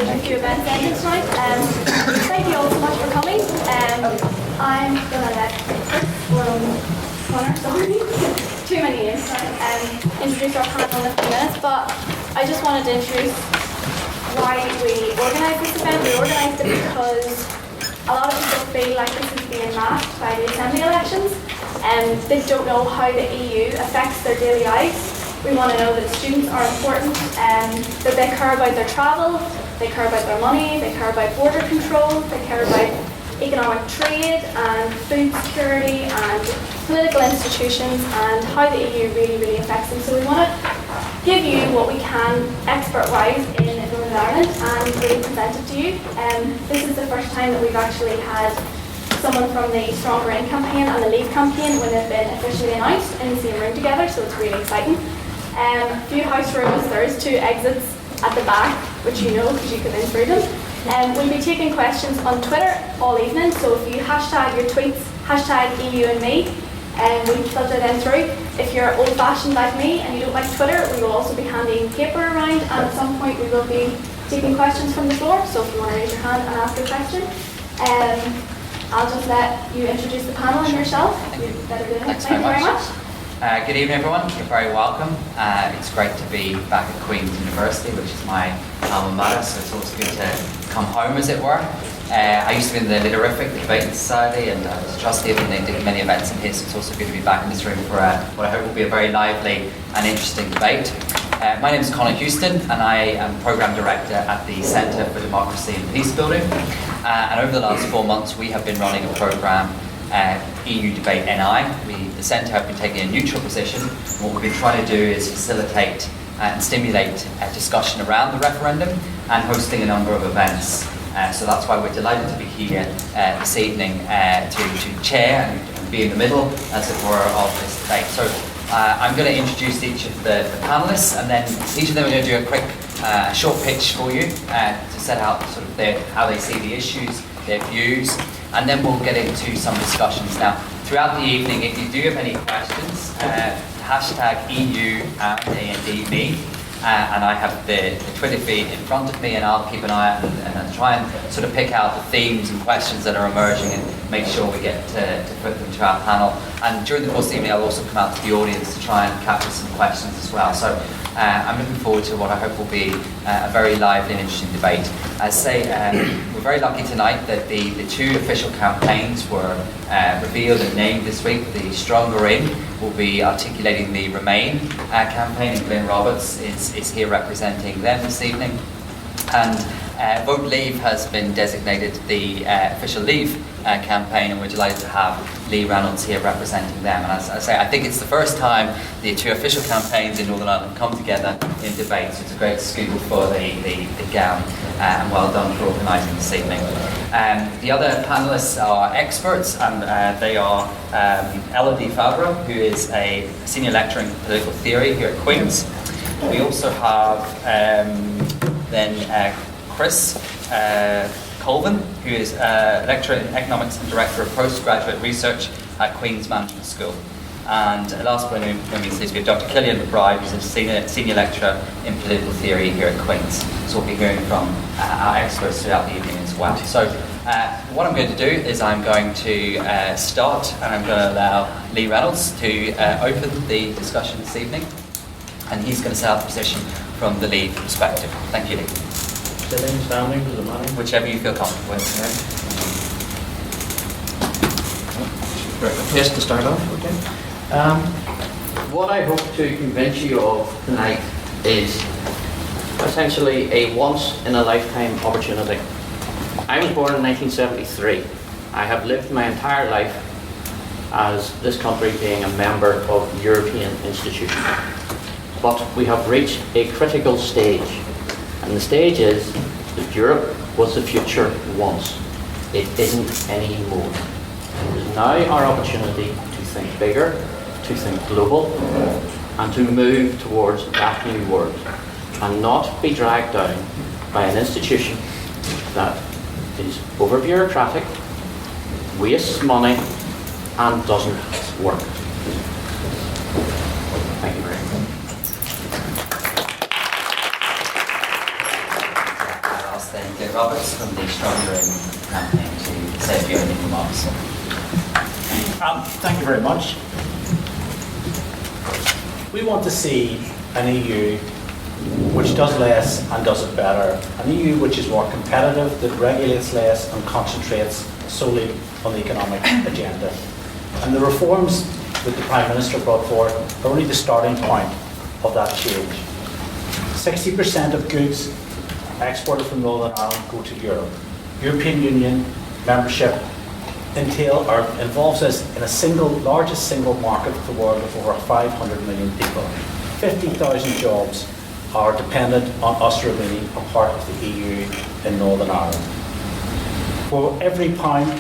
a few events ended tonight. Thank you all so much for coming. I'm going to let Conor, sorry, too many names, introduce our panel in a few minutes, but I just wanted to introduce why we organised this event. We organised it because a lot of people feel like this is being masked by the Assembly elections, and they don't know how the EU affects their daily lives. We want to know that students are important, that they care about their travel, they care about their money, they care about border control, they care about economic trade and food security and political institutions and how the EU really affects them. So we want to give you what we can expert-wise in Northern Ireland and really present it to you. This is the first time that we've actually had someone from the Stronger In campaign and the Leave campaign when they've been officially announced in the same room together, so it's really exciting. A few house rules, there's 2 exits at the back, which you know because you come in through them. We'll be taking questions on Twitter all evening, so if you hashtag your tweets, hashtag EU and me, we'll filter them through. If you're old-fashioned like me and you don't like Twitter, we will also be handing paper around, and at some point we will be taking questions from the floor, so if you want to raise your hand and ask a question. I'll just let you introduce the panel and yourself. Thanks very much. Good evening, everyone. You're very welcome. It's great to be back at Queen's University, which is my alma mater, so it's always good to come home, as it were. I used to be in the Literific, the Debating Society, and I was a trustee and they did many events in here, so it's also good to be back in this room for what I hope will be a very lively and interesting debate. My name is Conor Houston, and I am Programme Director at the Centre for Democracy and Peace Building. And over the last 4 months, we have been running a programme, EU Debate NI. The Centre have been taking a neutral position. What we've been trying to do is facilitate and stimulate a discussion around the referendum and hosting a number of events. So that's why we're delighted to be here this evening to chair and be in the middle, as it were, of this debate. So I'm going to introduce each of the panellists, and then each of them are going to do a quick short pitch for you to set out sort of how they see the issues, their views, and then we'll get into some discussions. Now, throughout the evening, if you do have any questions, hashtag EU and me, and I have the Twitter feed in front of me, and I'll keep an eye out and try and sort of pick out the themes and questions that are emerging and make sure we get to put them to our panel. And during the course of the evening, I'll also come out to the audience to try and capture some questions as well. So I'm looking forward to what I hope will be a very lively and interesting debate. As I say, we're very lucky tonight that the 2 official campaigns were revealed and named this week. The Stronger In will be articulating the Remain campaign, and Glynn Roberts is here representing them this evening. And Vote Leave has been designated the official Leave campaign, and we're delighted to have Reynolds here representing them. And as I say, I think it's the first time the 2 official campaigns in Northern Ireland come together in debate, so it's a great scoop for the gown, and well done for organising this evening. The other panellists are experts, and they are Elodie Fabre, who is a senior lecturer in political theory here at Queen's. We also have Chris Colvin, who is a lecturer in economics and director of postgraduate research at Queen's Management School. And last but not least, we have Dr. Cillian McBride, who's a senior lecturer in political theory here at Queen's. So we'll be hearing from our experts throughout the evening as well. So what I'm going to do is I'm going to start, and I'm going to allow Reynolds to open the discussion this evening. And he's going to set out the position from the Leave perspective. Thank you, Lee. Sitting, standing, does it matter? Whichever you feel comfortable with. Yes, to start off, okay. What I hope to convince you of tonight is essentially a once-in-a-lifetime opportunity. I was born in 1973. I have lived my entire life as this country being a member of European institutions. But we have reached a critical stage. And the stage is that Europe was the future once. It isn't anymore. It is now our opportunity to think bigger, to think global, and to move towards that new world, and not be dragged down by an institution that is over-bureaucratic, wastes money, and doesn't work. Thank you very much. Roberts from the Stronger In campaign to say a few opening remarks. Thank you very much. We want to see an EU which does less and does it better. An EU which is more competitive, that regulates less and concentrates solely on the economic agenda. And the reforms that the Prime Minister brought forward are only the starting point of that change. 60% of goods exported from Northern Ireland go to Europe. European Union membership involves us in a largest single market of the world of over 500 million people. 50,000 jobs are dependent on us remaining a part of the EU in Northern Ireland. For every pound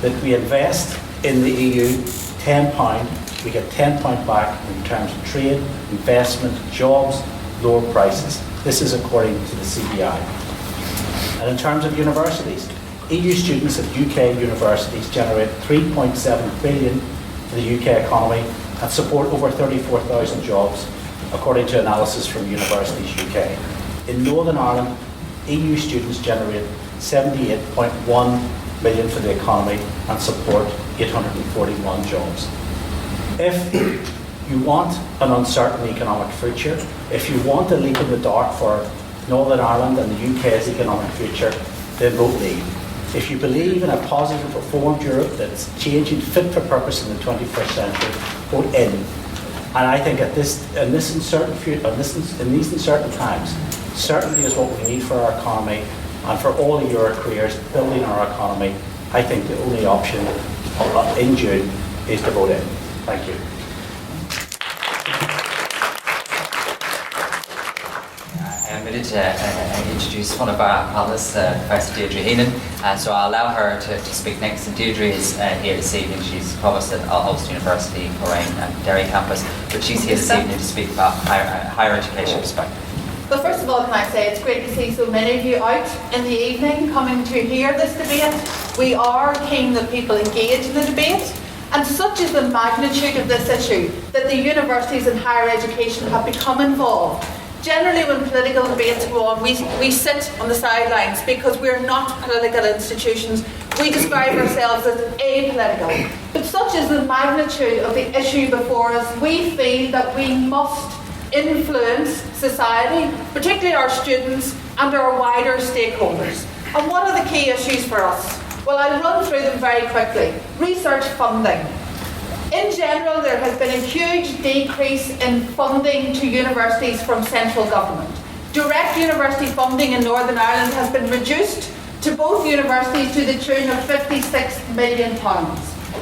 that we invest in the EU, £10, we get £10 back in terms of trade, investment, jobs, lower prices. This is according to the CBI. And in terms of universities, EU students at UK universities generate 3.7 billion for the UK economy and support over 34,000 jobs, according to analysis from Universities UK. In Northern Ireland, EU students generate 78.1 million for the economy and support 841 jobs. If you want an uncertain economic future, if you want a leap in the dark for Northern Ireland and the UK's economic future, then vote Leave. If you believe in a positive, reformed Europe that's changing, fit for purpose in the 21st century, vote In. And I think in these uncertain times, certainty is what we need for our economy and for all of your careers building our economy. I think the only option in June is to vote In. Thank you. I'm ready to introduce one of our panelists, Professor Deirdre Heenan. So I'll allow her to speak next. And Deirdre is here this evening. She's provost at Ulster University, Lorraine and Derry campus. But she's here this evening to speak about higher education perspective. Well, first of all, can I say it's great to see so many of you out in the evening coming to hear this debate. We are keen that people engage in the debate. And such is the magnitude of this issue that the universities and higher education have become involved. Generally, when political debates go on, we sit on the sidelines because we're not political institutions. We describe ourselves as apolitical. But such is the magnitude of the issue before us, we feel that we must influence society, particularly our students and our wider stakeholders. And what are the key issues for us? Well, I'll run through them very quickly. Research funding. In general, there has been a huge decrease in funding to universities from central government. Direct university funding in Northern Ireland has been reduced to both universities to the tune of £56 million.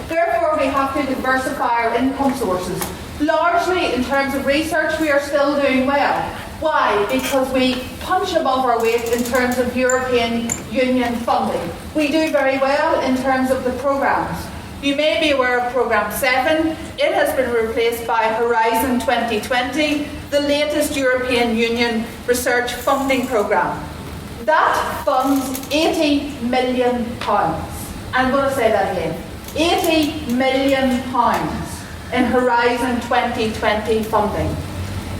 Therefore, we have to diversify our income sources. Largely, in terms of research, we are still doing well. Why? Because we punch above our weight in terms of European Union funding. We do very well in terms of the programmes. You may be aware of Programme 7. It has been replaced by Horizon 2020, the latest European Union research funding programme. That funds £80 million. I'm going to say that again. £80 million in Horizon 2020 funding.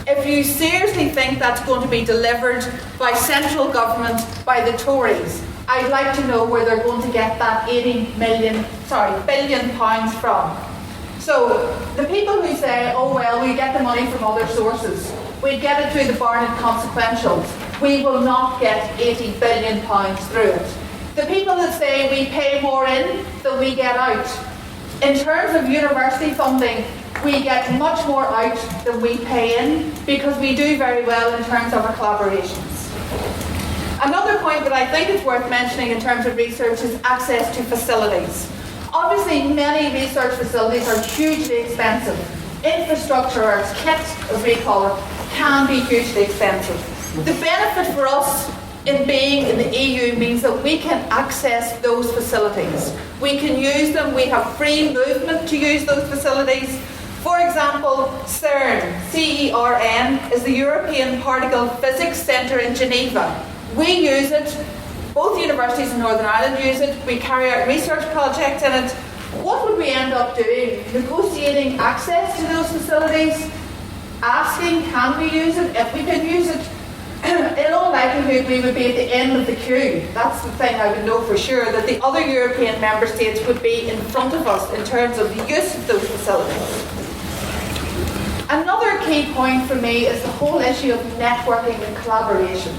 If you seriously think that's going to be delivered by central government, by the Tories, I'd like to know where they're going to get that billion pounds from. So the people who say, oh well, we get the money from other sources, we get it through the Barnett consequentials, we will not get £80 billion through it. The people that say we pay more in than we get out. In terms of university funding, we get much more out than we pay in because we do very well in terms of our collaborations. Another point that I think is worth mentioning in terms of research is access to facilities. Obviously, many research facilities are hugely expensive. Infrastructure, or kit as we call it, can be hugely expensive. The benefit for us in being in the EU means that we can access those facilities. We can use them, we have free movement to use those facilities. For example, CERN, C-E-R-N, is the European Particle Physics Centre in Geneva. We use it, both universities in Northern Ireland use it, we carry out research projects in it. What would we end up doing? Negotiating access to those facilities, asking, can we use it? If we can use it, in all likelihood we would be at the end of the queue. That's the thing I would know for sure, that the other European member states would be in front of us in terms of the use of those facilities. Another key point for me is the whole issue of networking and collaboration.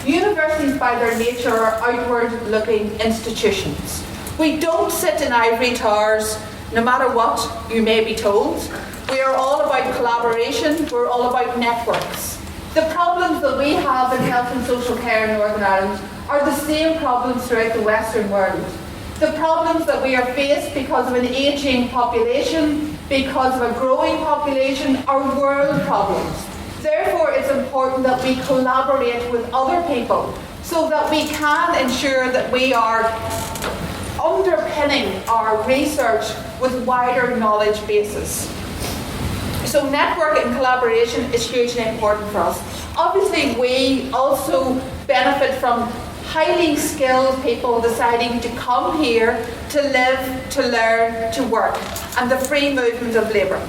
Universities by their nature are outward-looking institutions. We don't sit in ivory towers, no matter what you may be told. We are all about collaboration, we're all about networks. The problems that we have in health and social care in Northern Ireland are the same problems throughout the Western world. The problems that we are faced because of an ageing population, because of a growing population, are world problems. Therefore, it's important that we collaborate with other people so that we can ensure that we are underpinning our research with wider knowledge bases. So network and collaboration is hugely important for us. Obviously, we also benefit from highly skilled people deciding to come here to live, to learn, to work, and the free movement of labour.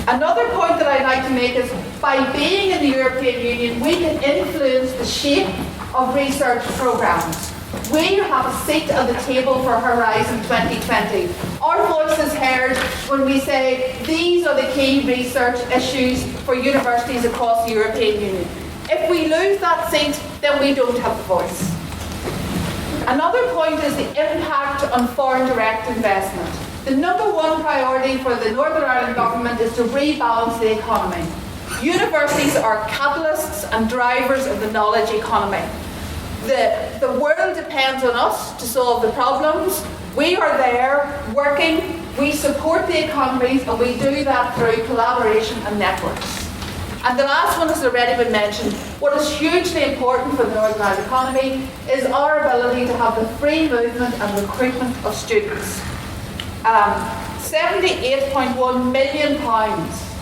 Another point that I'd like to make is by being in the European Union, we can influence the shape of research programmes. We have a seat at the table for Horizon 2020. Our voice is heard when we say these are the key research issues for universities across the European Union. If we lose that seat, then we don't have a voice. Another point is the impact on foreign direct investment. The number one priority for the Northern Ireland government is to rebalance the economy. Universities are catalysts and drivers of the knowledge economy. The world depends on us to solve the problems. We are there working, we support the economies, and we do that through collaboration and networks. And the last one has already been mentioned. What is hugely important for the Northern Ireland economy is our ability to have the free movement and recruitment of students. £78.1 million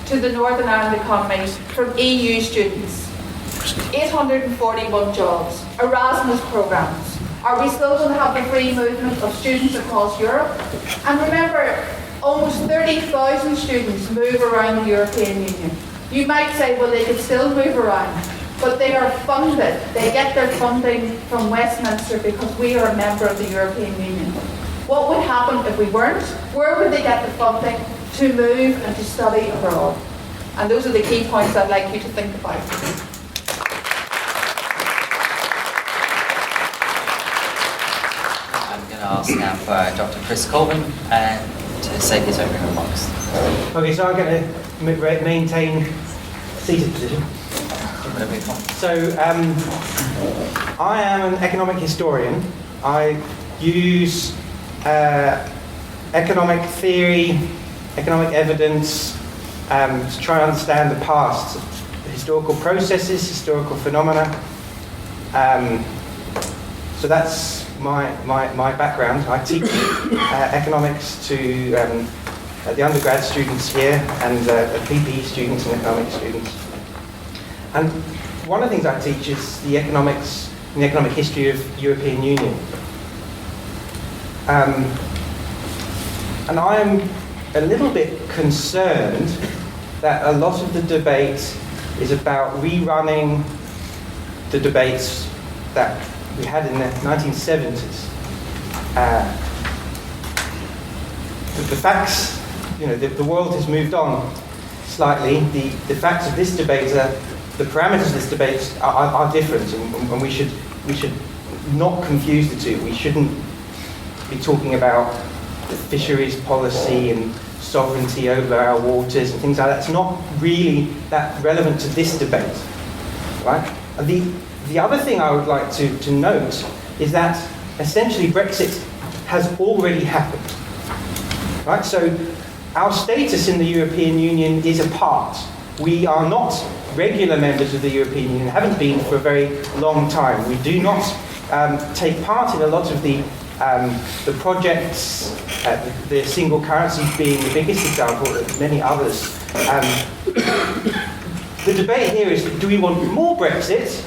to the Northern Ireland economy from EU students. 841 jobs, Erasmus programmes. Are we still going to have the free movement of students across Europe? And remember, almost 30,000 students move around the European Union. You might say, well, they could still move around, but they are funded. They get their funding from Westminster because we are a member of the European Union. What would happen if we weren't? Where would they get the funding to move and to study abroad? And those are the key points I'd like you to think about. I'm going to ask now for Dr. Chris Colvin to say his opening remarks. Okay, so I'm going to maintain seated position. So, I am an economic historian. I use economic theory, economic evidence to try and understand the past, historical processes, historical phenomena. So that's my background. I teach economics to the undergrad students here and PPE students and economics students. And one of the things I teach is the economic history of the European Union. And I am a little bit concerned that a lot of the debate is about rerunning the debates that we had in the 1970s. The facts, the world has moved on slightly. The facts of this debate, the parameters of this debate are different, and we should not confuse the two. We shouldn't be talking about the fisheries policy and sovereignty over our waters and things like that. It's not really that relevant to this debate, right? The other thing I would like to note is that essentially Brexit has already happened, right? So our status in the European Union is apart. We are not regular members of the European Union, haven't been for a very long time. We do not take part in a lot of the projects, the single currency being the biggest example, of many others. The debate here is, do we want more Brexit?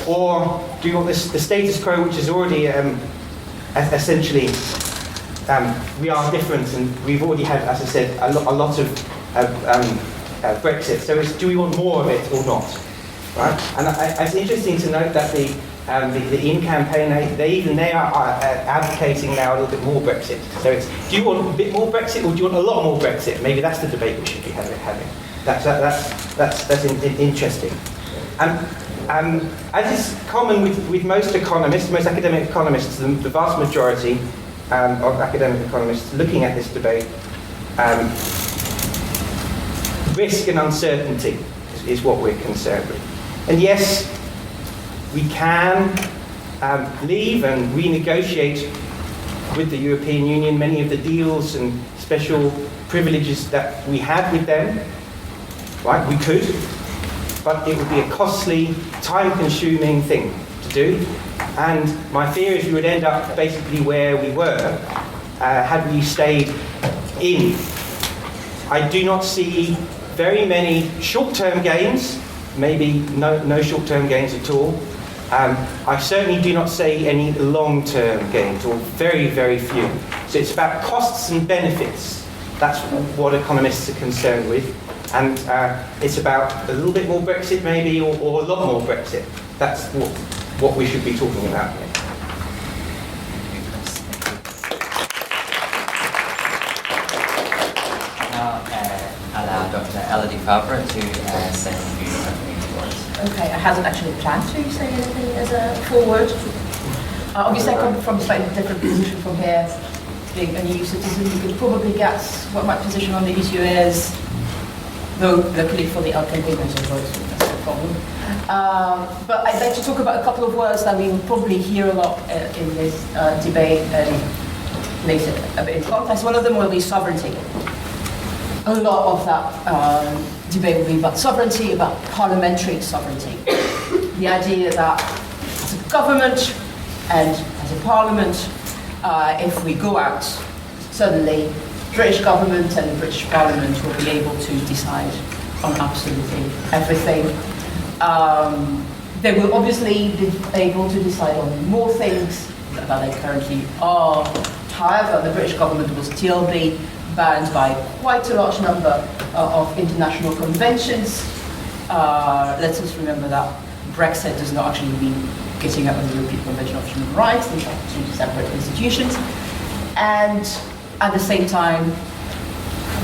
Or do you want the status quo, which is already essentially, we are different, and we've already had, as I said, a lot of Brexit. So do we want more of it or not? Right? And it's interesting to note that the In campaign, they are advocating now a little bit more Brexit. So it's, do you want a bit more Brexit or do you want a lot more Brexit? Maybe that's the debate we should be having. That's interesting. As is common with most economists, most academic economists, the vast majority of academic economists looking at this debate, risk and uncertainty is what we're concerned with. And yes, we can leave and renegotiate with the European Union many of the deals and special privileges that we had with them. Right, we could, but it would be a costly, time-consuming thing to do. And my fear is we would end up basically where we were had we stayed in. I do not see very many short-term gains, maybe no short-term gains at all. I certainly do not see any long-term gains, or very, very few. So it's about costs and benefits. That's what economists are concerned with. And it's about a little bit more Brexit maybe, or a lot more Brexit. That's what we should be talking about here. Allow Dr. Elodie Fabre to say a few opening words. Okay, I hadn't actually planned to say anything as a foreword. Obviously, I come from a slightly different position from here. Being a new citizen, you can probably guess what my position on the issue is, though luckily for the LKP, there's a vote, that's the problem. But I'd like to talk about a couple of words that we will probably hear a lot in this debate later a bit in context. One of them will be sovereignty. A lot of that debate will be about sovereignty, about parliamentary sovereignty. The idea that as a government and as a parliament, if we go out, suddenly British government and the British Parliament will be able to decide on absolutely everything. They will obviously be able to decide on more things than they currently are. However, the British government will still be bound by quite a large number of international conventions. Let's just remember that Brexit does not actually mean getting out of the European Convention of Human Rights. These are two separate institutions. And at the same time,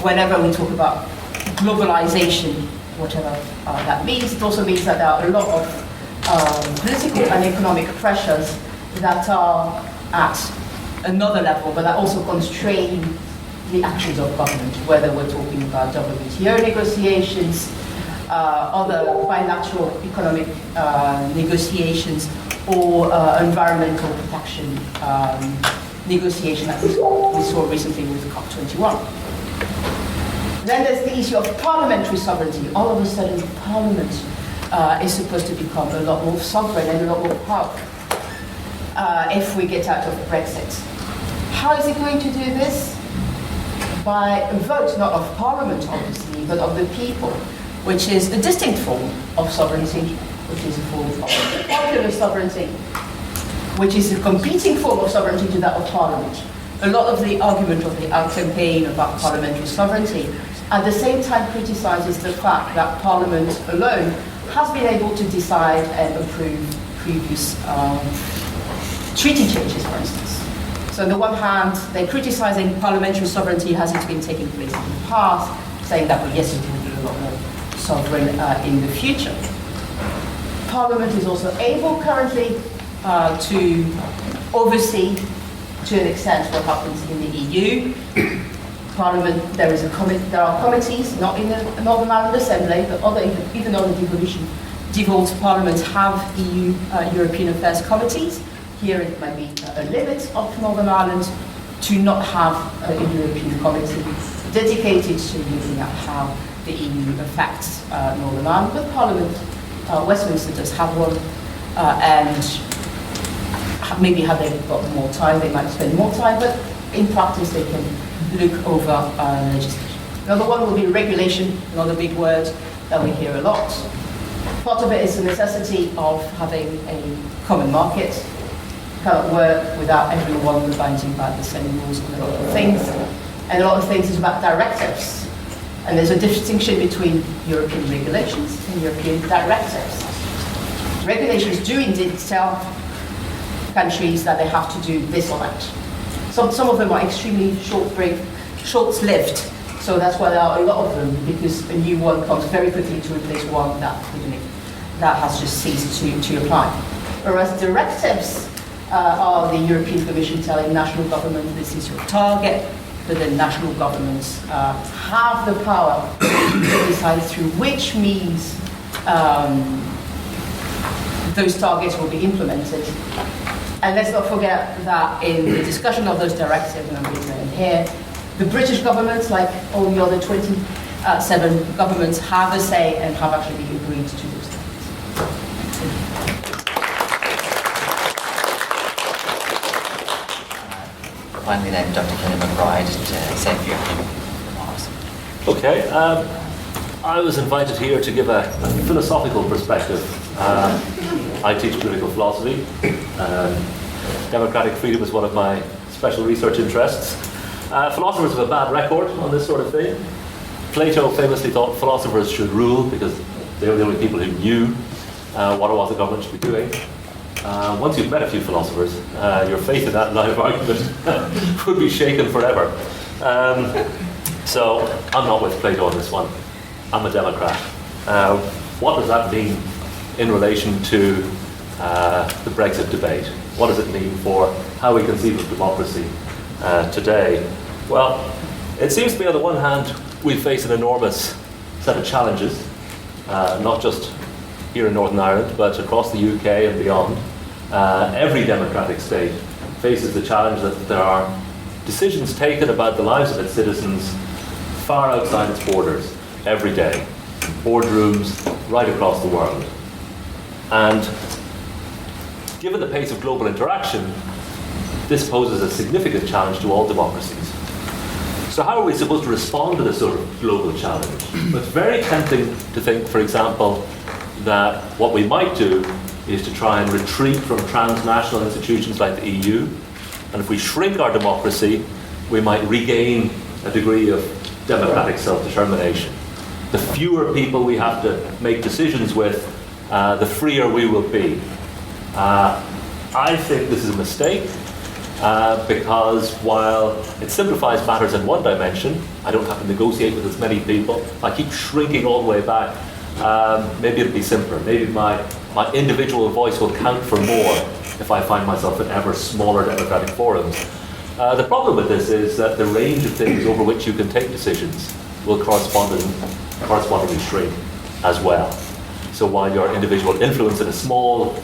whenever we talk about globalization, whatever that means, it also means that there are a lot of political and economic pressures that are at another level, but that also constrain the actions of government, whether we're talking about WTO negotiations, other bilateral economic negotiations, or environmental protection negotiation that we saw recently with COP21. Then there's the issue of parliamentary sovereignty. All of a sudden, Parliament is supposed to become a lot more sovereign and a lot more powerful if we get out of Brexit. How is it going to do this? By a vote, not of Parliament, obviously, but of the people, which is a distinct form of sovereignty, which is a form of popular sovereignty, which is a competing form of sovereignty to that of Parliament. A lot of the argument of the Out campaign about parliamentary sovereignty at the same time criticises the fact that Parliament alone has been able to decide and approve previous treaty changes, for instance. So on the one hand, they're criticising parliamentary sovereignty as it's been taking place in the past, saying that, well, yes, it will be a lot more sovereign in the future. Parliament is also able currently to oversee, to an extent, what happens in the EU. Parliament, there are committees, not in the Northern Ireland Assembly, but even other devolved parliaments have EU European Affairs committees. Here it might be a limit of Northern Ireland to not have a European committee dedicated to looking at how the EU affects Northern Ireland. But Parliament, Westminster does have one, and maybe had they got more time, they might spend more time, but in practice they can look over legislation. Another one will be regulation, another big word that we hear a lot. Part of it is the necessity of having a common market. Cannot work without everyone abiding by the same rules on a lot of things. And a lot of things is about directives. And there's a distinction between European regulations and European directives. Regulations do indeed tell countries that they have to do this or that. Some of them are extremely short-lived, so that's why there are a lot of them, because a new one comes very quickly to replace one that has just ceased to apply. Whereas directives are the European Commission telling national government this is your target, but then national governments have the power to decide through which means those targets will be implemented. And let's not forget that in the discussion of those directives, and I'm reading them here, the British government, like all the other 27 governments, have a say and have actually agreed to those targets. Finally then, Dr. Cillian McBride to say a few remarks. Okay, I was invited here to give a philosophical perspective. I teach political philosophy. Democratic freedom is one of my special research interests. Philosophers have a bad record on this sort of thing. Plato famously thought philosophers should rule because they were the only people who knew what it was the government should be doing. Once you've met a few philosophers, your faith in that line of argument would be shaken forever. So I'm not with Plato on this one. I'm a Democrat. What does that mean in relation to the Brexit debate? What does it mean for how we conceive of democracy today? Well, it seems to me on the one hand we face an enormous set of challenges, not just here in Northern Ireland, but across the UK and beyond. Every democratic state faces the challenge that there are decisions taken about the lives of its citizens far outside its borders every day, boardrooms right across the world. And given the pace of global interaction, this poses a significant challenge to all democracies. So how are we supposed to respond to this sort of global challenge? Well, it's very tempting to think, for example, that what we might do is to try and retreat from transnational institutions like the EU. And if we shrink our democracy, we might regain a degree of democratic self-determination. The fewer people we have to make decisions with, the freer we will be. I think this is a mistake because while it simplifies matters in one dimension, I don't have to negotiate with as many people. I keep shrinking all the way back. Maybe it'll be simpler. Maybe my individual voice will count for more if I find myself in ever smaller democratic forums. The problem with this is that the range of things over which you can take decisions will correspondingly shrink as well. So while your individual influence in a small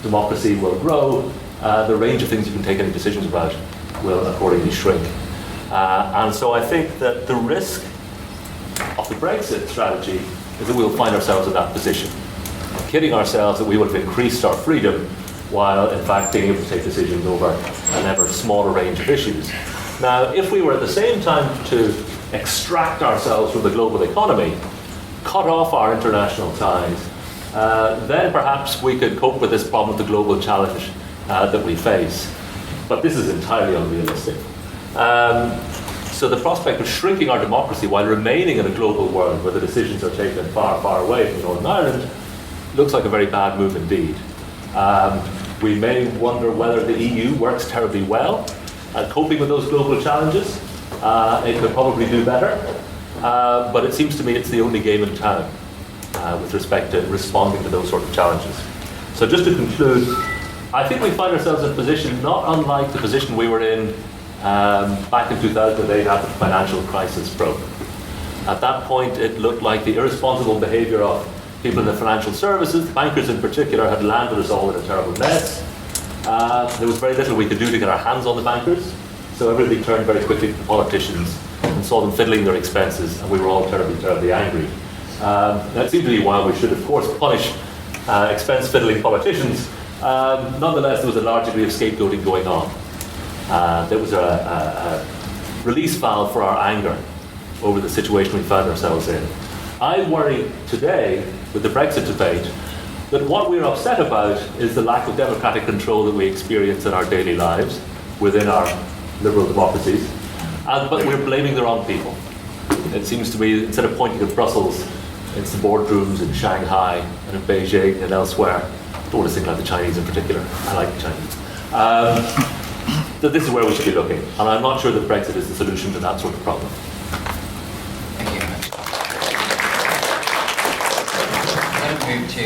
democracy will grow, the range of things you can take any decisions about will accordingly shrink. And so I think that the risk of the Brexit strategy is that we'll find ourselves in that position, kidding ourselves that we would have increased our freedom while in fact being able to take decisions over an ever smaller range of issues. Now, if we were at the same time to extract ourselves from the global economy, cut off our international ties, then perhaps we could cope with this problem of the global challenge that we face. But this is entirely unrealistic. So the prospect of shrinking our democracy while remaining in a global world where the decisions are taken far, far away from Northern Ireland looks like a very bad move indeed. We may wonder whether the EU works terribly well at coping with those global challenges. It could probably do better, but it seems to me it's the only game in town with respect to responding to those sort of challenges. So just to conclude, I think we find ourselves in a position not unlike the position we were in back in 2008 after the financial crisis broke. At that point, it looked like the irresponsible behaviour of people in the financial services, bankers in particular, had landed us all in a terrible mess. There was very little we could do to get our hands on the bankers, so everybody turned very quickly to the politicians and saw them fiddling their expenses, and we were all terribly, terribly angry. That seemed to be why we should, of course, punish expense-fiddling politicians. Nonetheless, there was a large degree of scapegoating going on. There was a release valve for our anger over the situation we found ourselves in. I worry today, with the Brexit debate, that what we're upset about is the lack of democratic control that we experience in our daily lives within our liberal democracies, but we're blaming the wrong people. It seems to be, instead of pointing at Brussels, it's the boardrooms in Shanghai and in Beijing and elsewhere. I don't want to single out the Chinese in particular. I like the Chinese. That this is where we should be looking. And I'm not sure that Brexit is the solution to that sort of problem. Thank you. I'm going to move to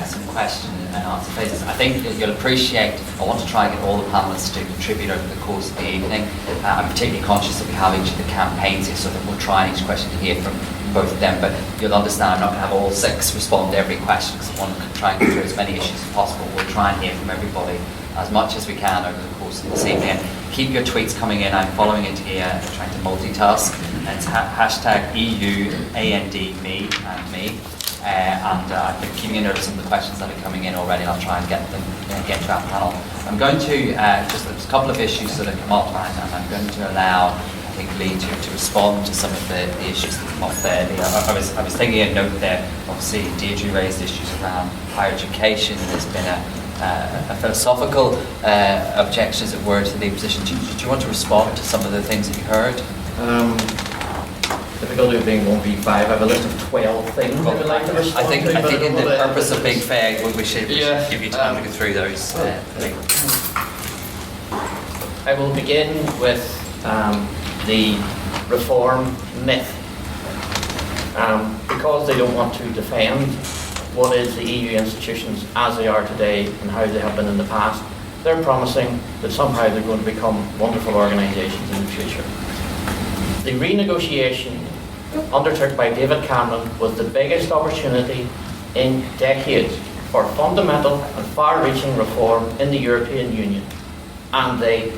some question and answer phases. I think that you'll appreciate, I want to try and get all the panellists to contribute over the course of the evening. I'm particularly conscious that we have each of the campaigns here, so that we'll try in each question to hear from both of them, but you'll understand I'm not going to have all 6 respond to every question, because I want to try and get through as many issues as possible. We'll try and hear from everybody as much as we can over the course of this evening. And keep your tweets coming in. I'm following it here, trying to multitask. And it's hashtag EU, AND, me, and me. And I've been keeping a note of some of the questions that are coming in already, and I'll try and get to our panel. I'm going to, there's a couple of issues that have come up, and I'm going to allow, I think, Lee to respond to some of the issues that come up there. I was taking a note there, obviously Deirdre raised issues around higher education. There's been a philosophical objection, as it were, to the position. Do you want to respond to some of the things that you heard? Difficulty of being 1v5, I have a list of 12 things I would like to respond I think in the purpose of being fair, we should give you time to go through those things. I will begin with the reform myth. Because they don't want to defend what is the EU institutions as they are today and how they have been in the past, they're promising that somehow they're going to become wonderful organisations in the future. The renegotiation undertook by David Cameron was the biggest opportunity in decades for fundamental and far-reaching reform in the European Union, and they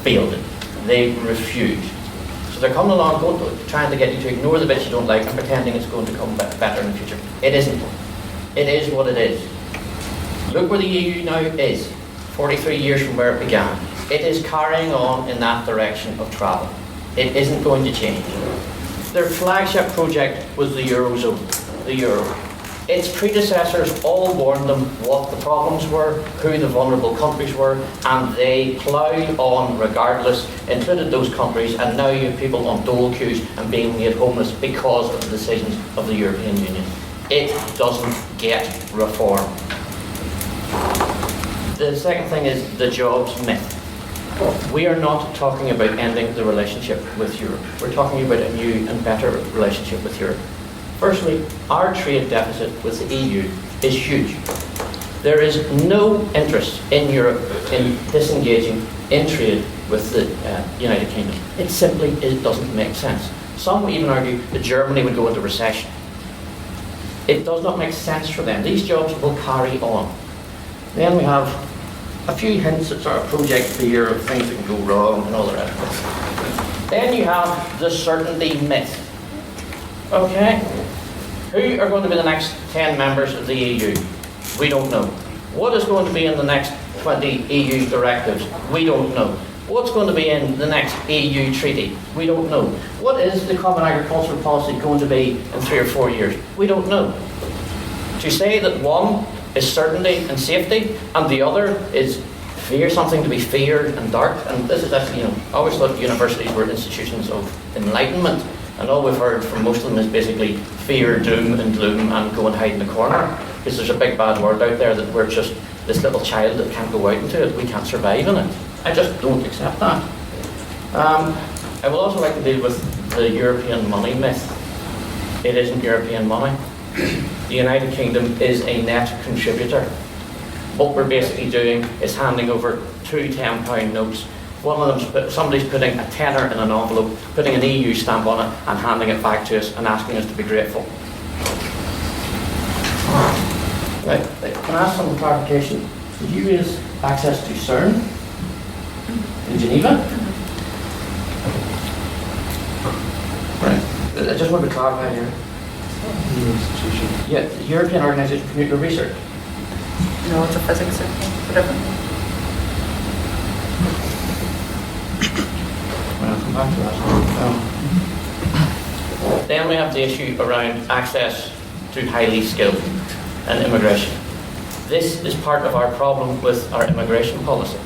failed it. They refused. So they're coming along, trying to get you to ignore the bits you don't like and pretending it's going to come better in the future. It isn't. It is what it is. Look where the EU now is, 43 years from where it began. It is carrying on in that direction of travel. It isn't going to change. Their flagship project was the Eurozone, the Euro. Its predecessors all warned them what the problems were, who the vulnerable countries were, and they ploughed on regardless, included those countries, and now you have people on dole queues and being made homeless because of the decisions of the European Union. It doesn't get reform. The second thing is the jobs myth. We are not talking about ending the relationship with Europe. We're talking about a new and better relationship with Europe. Firstly, our trade deficit with the EU is huge. There is no interest in Europe in disengaging in trade with the United Kingdom. It simply doesn't make sense. Some would even argue that Germany would go into recession. It does not make sense for them. These jobs will carry on. Then we have a few hints at sort of project fear of things that can go wrong and all the rest of it. Then you have the certainty myth. Okay? Who are going to be the next 10 members of the EU? We don't know. What is going to be in the next 20 EU directives? We don't know. What's going to be in the next EU treaty? We don't know. What is the common agricultural policy going to be in 3 or 4 years? We don't know. To say that one is certainty and safety and the other is fear, something to be feared and dark, and this is actually, I always thought universities were institutions of enlightenment, and all we've heard from most of them is basically fear, doom and gloom, and go and hide in the corner, because there's a big bad world out there that we're just this little child that can't go out into it, we can't survive in it. I just don't accept that. I will also like to deal with the European money myth. It isn't European money. The United Kingdom is a net contributor. What we're basically doing is handing over 2 £10 notes. One of them, somebody's putting a tenner in an envelope, putting an EU stamp on it and handing it back to us and asking us to be grateful. Right, can I ask some clarification? Did you raise access to CERN in Geneva? Right, I just want to clarify here. Yeah, the European Organisation for Nuclear Research. No, it's a physics thing. It's different. Well, I'll come back to that. Then we have the issue around access to highly skilled and immigration. This is part of our problem with our immigration policy.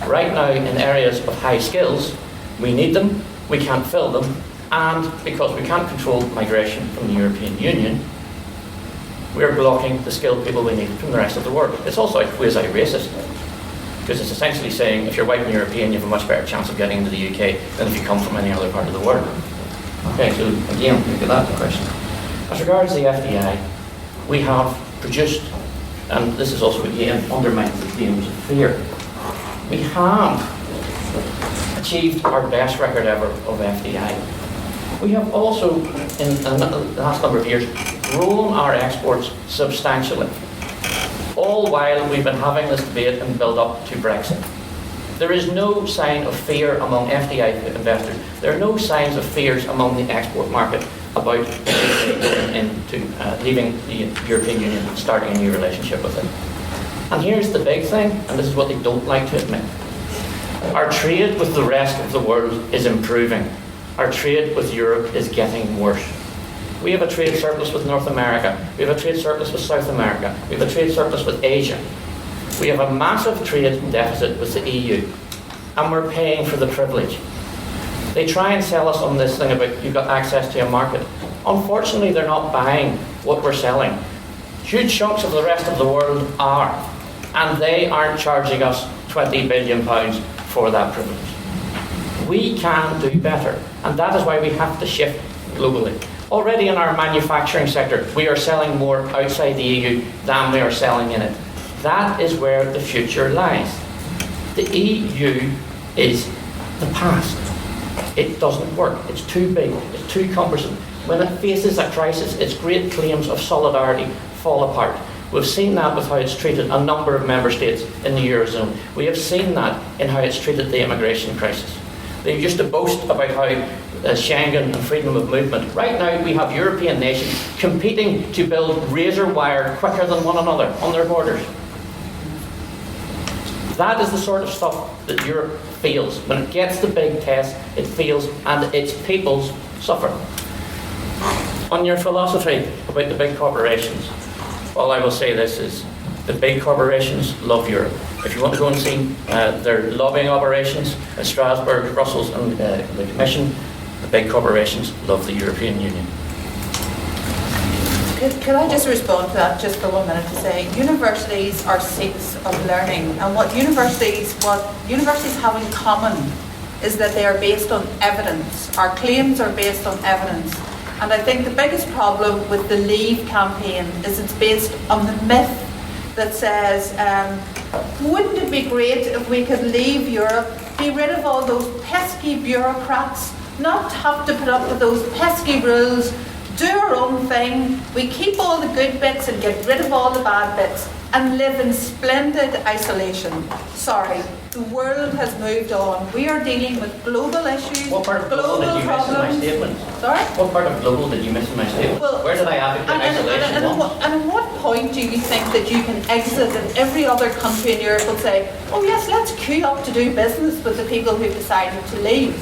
Right now, in areas of high skills, we need them, we can't fill them, And because we can't control migration from the European Union, we're blocking the skilled people we need from the rest of the world. It's also like quasi-racist, because it's essentially saying if you're white and European, you have a much better chance of getting into the UK than if you come from any other part of the world. Okay, so again, look at that question. As regards the FDI, we have produced, and this is also again undermines the claims of fear, we have achieved our best record ever of FDI. We have also, in the last number of years, grown our exports substantially, all while we've been having this debate and build up to Brexit. There is no sign of fear among FDI investors. There are no signs of fears among the export market about going into leaving the European Union and starting a new relationship with it. And here's the big thing, and this is what they don't like to admit. Our trade with the rest of the world is improving. Our trade with Europe is getting worse. We have a trade surplus with North America. We have a trade surplus with South America. We have a trade surplus with Asia. We have a massive trade deficit with the EU. And we're paying for the privilege. They try and sell us on this thing about you've got access to a market. Unfortunately, they're not buying what we're selling. Huge chunks of the rest of the world are. And they aren't charging us £20 billion for that privilege. We can do better. And that is why we have to shift globally. Already in our manufacturing sector, we are selling more outside the EU than we are selling in it. That is where the future lies. The EU is the past. It doesn't work. It's too big. It's too cumbersome. When it faces a crisis, its great claims of solidarity fall apart. We've seen that with how it's treated a number of member states in the Eurozone. We have seen that in how it's treated the immigration crisis. They used to boast about how Schengen and freedom of movement. Right now we have European nations competing to build razor wire quicker than one another on their borders. That is the sort of stuff that Europe feels. When it gets the big test, it feels, and its peoples suffer. On your philosophy about the big corporations, all I will say this is, the big corporations love Europe. If you want to go and see their lobbying operations at Strasbourg, Brussels and the Commission, the big corporations love the European Union. Could I just respond to that just for 1 minute to say universities are seats of learning, and what universities have in common is that they are based on evidence. Our claims are based on evidence. And I think the biggest problem with the Leave campaign is it's based on the myth that says, wouldn't it be great if we could leave Europe, be rid of all those pesky bureaucrats, not have to put up with those pesky rules, do our own thing, we keep all the good bits and get rid of all the bad bits, and live in splendid isolation. Sorry, the world has moved on. We are dealing with global issues, What part of global did you miss in my statement? Sorry? What part of global did you miss in my statement? Well, where did I advocate isolation? And at what point do you think that you can exit and every other country in Europe will say, oh yes, let's queue up to do business with the people who've decided to leave?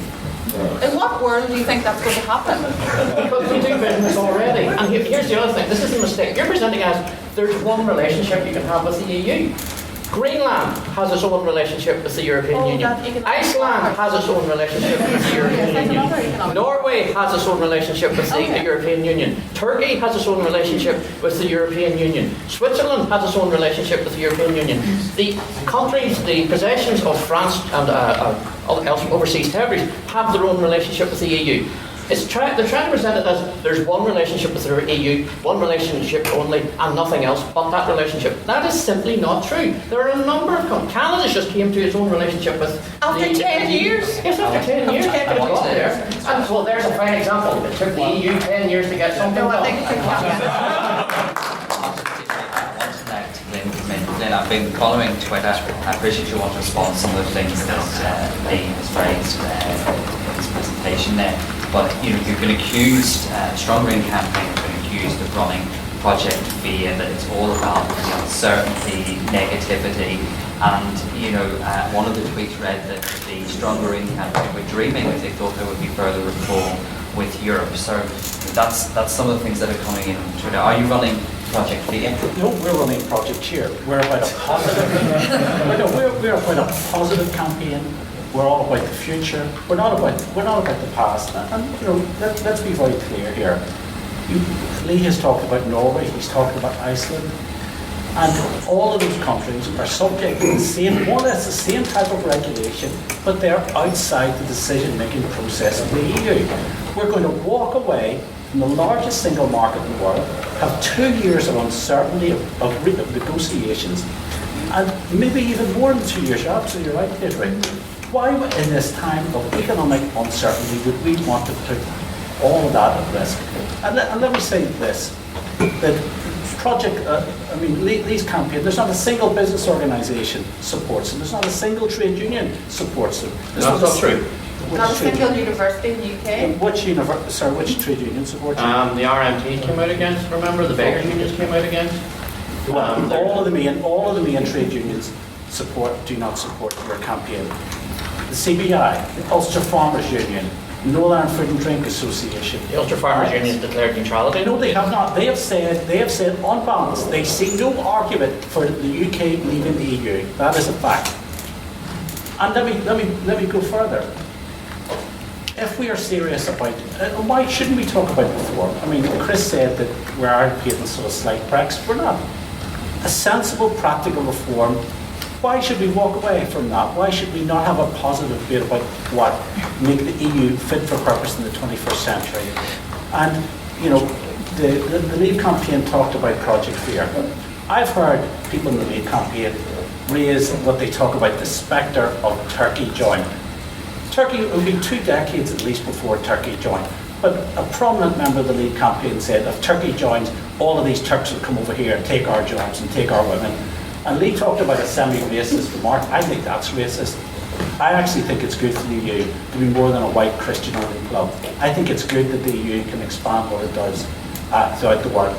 In what world do you think that's going to happen? Because we do business already. And here's the other thing. This is a mistake. You're presenting as there's one relationship you can have with the EU. Greenland has its own relationship with the European Union. Iceland has its own relationship with the European Union. Norway has its own relationship with the European Union. Turkey has its own relationship with the European Union. Switzerland has its own relationship with the European Union. The countries, the possessions of France and overseas territories have their own relationship with the EU. They're trying to present it as there's one relationship with the EU, one relationship only, and nothing else but that relationship. That is simply not true. There are a number of countries. Canada just came to its own relationship with After 10 years? Yes, after 10 years. It got there. And well, there's a fine example. It took the EU 10 years to get something done. Glynn, I've been following Twitter. I appreciate you want to respond to some of the things that Lee has raised in his presentation there. But you've been accused, Strong Green campaign has been accused of running Project Fear, that it's all about the uncertainty, negativity, and one of the tweets read that the Strong Green campaign were dreaming that they thought there would be further reform with Europe. So that's some of the things that are coming in on Twitter. Are you running Project Fear? No, we're running Project Cheer. We're about a positive. we're about a positive campaign. we're all about the future. We're not about the past. And you know, let's be very clear here. Lee has talked about Norway. He's talked about Iceland. And all of those countries are subject to the same, more or less the same type of regulation, but they're outside the decision-making process of the EU. We're going to walk away from the largest single market in the world, have 2 years of uncertainty of negotiations, and maybe even more than 2 years. You're absolutely right, Deirdre. Why, in this time of economic uncertainty, would we want to put all of that at risk? And let me say this, that Lee's campaign, there's not a single business organisation supports them. There's not a single trade union supports them. That's not true. Not a single university in the UK. Which trade union supports them? The RMT came out against, remember? The beggars unions came out against? All of the main trade unions do not support your campaign. The CBI, the Ulster Farmers Union, Northern Ireland Food and Drink Association. The Ulster Farmers Union declared neutrality? No, they have not. They have said on balance, they see no argument for the UK leaving the EU. That is a fact. And let me go further. If we are serious about, why shouldn't we talk about reform? I mean, Chris said that we are painting sort of slight Brexit. We're not. A sensible, practical reform. Why should we walk away from that? Why should we not have a positive debate about what make the EU fit for purpose in the 21st century? And, you know, the Leave campaign talked about Project Fear. I've heard people in the Leave campaign raise what they talk about, the spectre of Turkey joining. Turkey, it will be 2 decades at least before Turkey joined. But a prominent member of the Leave campaign said if Turkey joins, all of these Turks will come over here and take our jobs and take our women. And Lee talked about a semi-racist remark. I think that's racist. I actually think it's good for the EU to be more than a white Christian-only club. I think it's good that the EU can expand what it does throughout the world.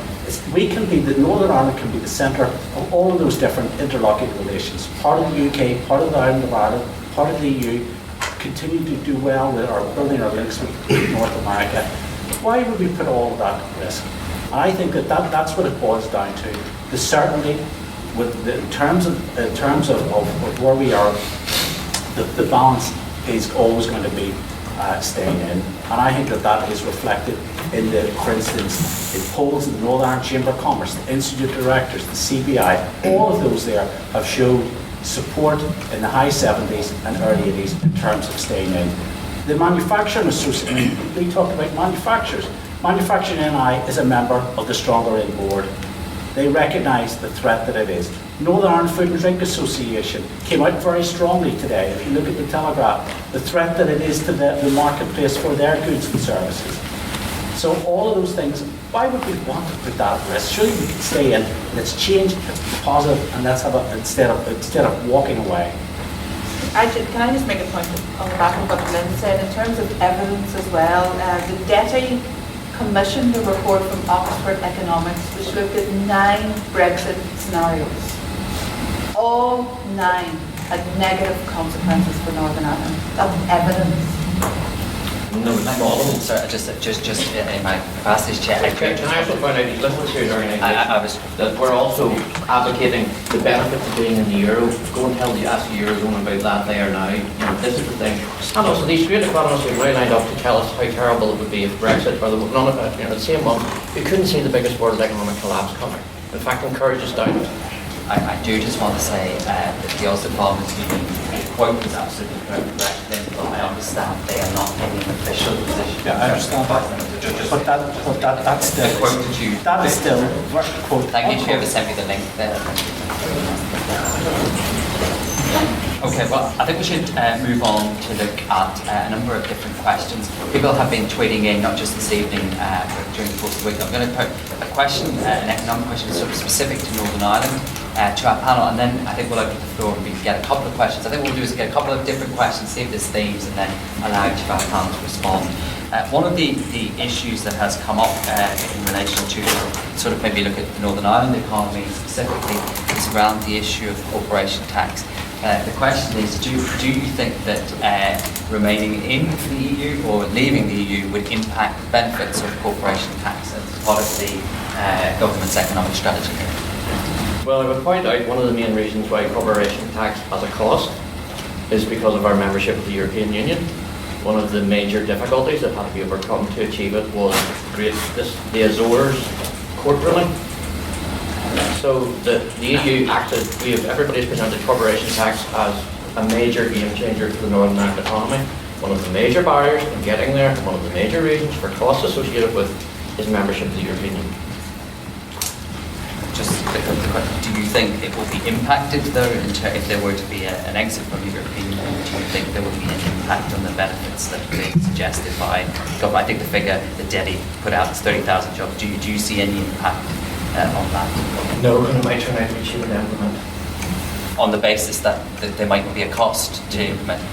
Northern Ireland can be the centre of all of those different interlocking relations. Part of the UK, part of the island of Ireland, part of the EU, continue to do well with our building our links with North America. Why would we put all of that at risk? And I think that's what it boils down to. The certainty, in terms of where we are, the balance is always going to be staying in. And I think that is reflected in for instance, in polls in the Northern Ireland Chamber of Commerce, the Institute of Directors, the CBI, all of those there have showed support in the high 70s and early 80s in terms of staying in. The Manufacturing Association, we talked about manufacturers. Manufacturing NI is a member of the Stronger In board. They recognise the threat that it is. Northern Ireland Food and Drink Association came out very strongly today. If you look at the Telegraph, the threat that it is to the marketplace for their goods and services. So all of those things, why would we want to put that at risk? Surely we can stay in, let's change, let's be positive, and let's have instead of walking away. Can I just make a point on the back of what Glynn said in terms of evidence as well? The DETI commissioned a report from Oxford Economics which looked at 9 Brexit scenarios. All 9 had negative consequences for Northern Ireland. That's evidence. No, not all of them, sir. Just in my capacity as chair. Can I also point out, he's listening to your organisation, that we're also advocating the benefits of being in the Euro. Go and ask the Eurozone about that there now. You know, this is the thing. And also these great economists who really lined up to tell us how terrible it would be if Brexit, or none of it, the same one, we couldn't see the biggest world economic collapse coming. In fact, encouraged us down. I do just want to say that the Ulster Farmers Union quote is absolutely correct, but I understand they are not taking an official position. Yeah, I understand that. But that's still, the quote that you... That is still, quote... Thank you, whoever sent me the link there. Okay, well, I think we should move on to look at a number of different questions. People have been tweeting in, not just this evening, but during the course of the week. I'm going to put a question, an economic question, sort of specific to Northern Ireland, to our panel, and then I think we'll open the floor and we can get a couple of questions. I think what we'll do is get a couple of different questions, see if there's themes, and then allow each of our panel to respond. One of the issues that has come up in relation to sort of maybe look at the Northern Ireland economy specifically is around the issue of corporation tax. The question is, do you think that remaining in the EU or leaving the EU would impact the benefits of corporation tax as part of the government's economic strategy? Well, I would point out one of the main reasons why corporation tax has a cost is because of our membership of the European Union. One of the major difficulties that had to be overcome to achieve it was the Azores court ruling. So the EU acted, everybody's presented corporation tax as a major game changer for the Northern Ireland economy. One of the major barriers in getting there, one of the major reasons for costs associated with is membership of the European Union. Just the question, do you think it will be impacted though if there were to be an exit from the European Union? Do you think there would be an impact on the benefits that are being suggested by government? I think the figure that Deddy put out is 30,000 jobs. Do you see any impact on that? No, and it might turn out to be cheaper to implement. On the basis that there might not be a cost to implement?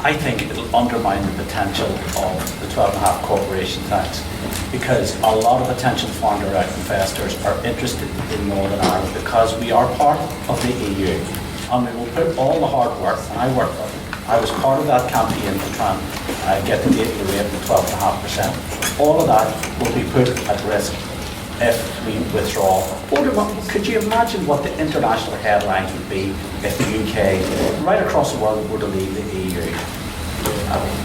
I think it'll undermine the potential of the 12.5 corporation tax, because a lot of potential foreign direct investors are interested in Northern Ireland because we are part of the EU, and we will put all the hard work, and I was part of that campaign to try and get the data rate of 12.5%. All of that will be put at risk if we withdraw. Could you imagine what the international headlines would be if the UK, right across the world, were to leave the EU?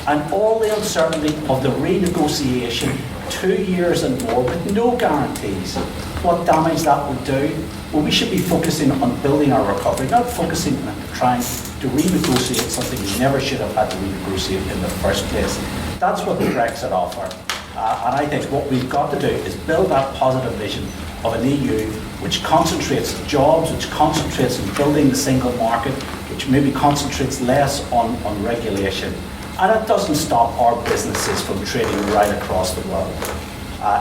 And all the uncertainty of the renegotiation, 2 years and more, with no guarantees, what damage that would do. Well, we should be focusing on building our recovery, not focusing on trying to renegotiate something we never should have had to renegotiate in the first place. That's what the Brexit offer. And I think what we've got to do is build that positive vision of an EU which concentrates on jobs, which concentrates on building the single market, which maybe concentrates less on regulation. And it doesn't stop our businesses from trading right across the world.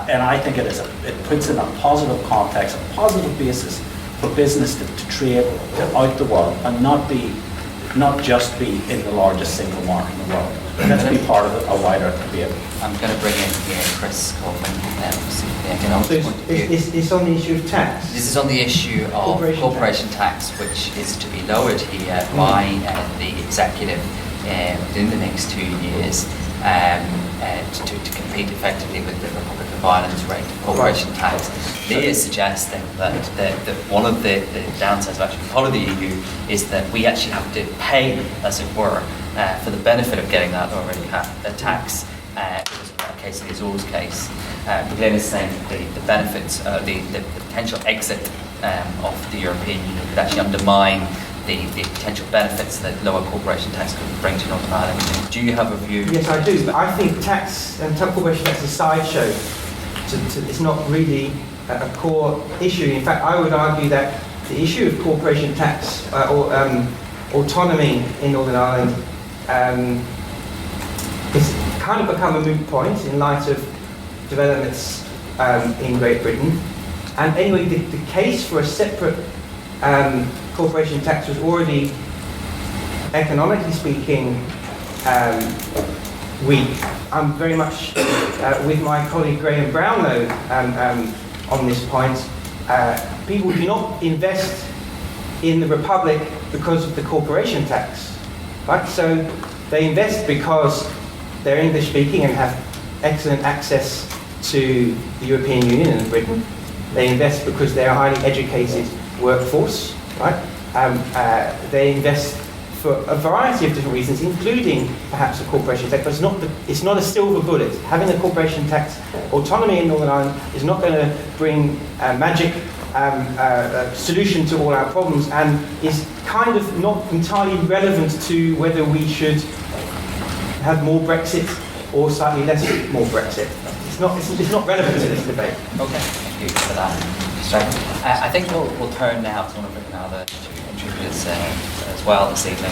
And I think it puts in a positive context, a positive basis for business to trade out the world and not just be in the largest single market in the world. Let's be part of a wider debate. I'm going to bring in here Chris Colvin, obviously from the economics point of view. It's on the issue of tax. This is on the issue of corporation tax, which is to be lowered here by the executive within the next 2 years to compete effectively with the Republic of Ireland's rate of corporation tax. They are suggesting that one of the downsides of actually part of the EU is that we actually have to pay, as it were, for the benefit of getting that already tax. Because of that case, the Azores case. Glynn is saying that the benefits, the potential exit of the European Union could actually undermine the potential benefits that lower corporation tax could bring to Northern Ireland. Do you have a view? Yes, I do. But I think tax and corporation tax is a sideshow. It's not really a core issue. In fact, I would argue that the issue of corporation tax or autonomy in Northern Ireland it's kind of become a moot point in light of developments in Great Britain. And anyway, the case for a separate corporation tax was already, economically speaking, weak. I'm very much with my colleague Graham Brownlow on this point. People do not invest in the Republic because of the corporation tax, right? So they invest because they're English speaking and have excellent access to the European Union and Britain. They invest because they're a highly educated workforce, right? They invest for a variety of different reasons, including perhaps a corporation tax, but it's not a silver bullet. Having a corporation tax autonomy in Northern Ireland is not going to bring a magic solution to all our problems, and is kind of not entirely relevant to whether we should have more Brexit or slightly less more Brexit. It's not relevant to this debate. Okay, thank you for that. So, I think we'll turn now to one of the two contributors as well this evening.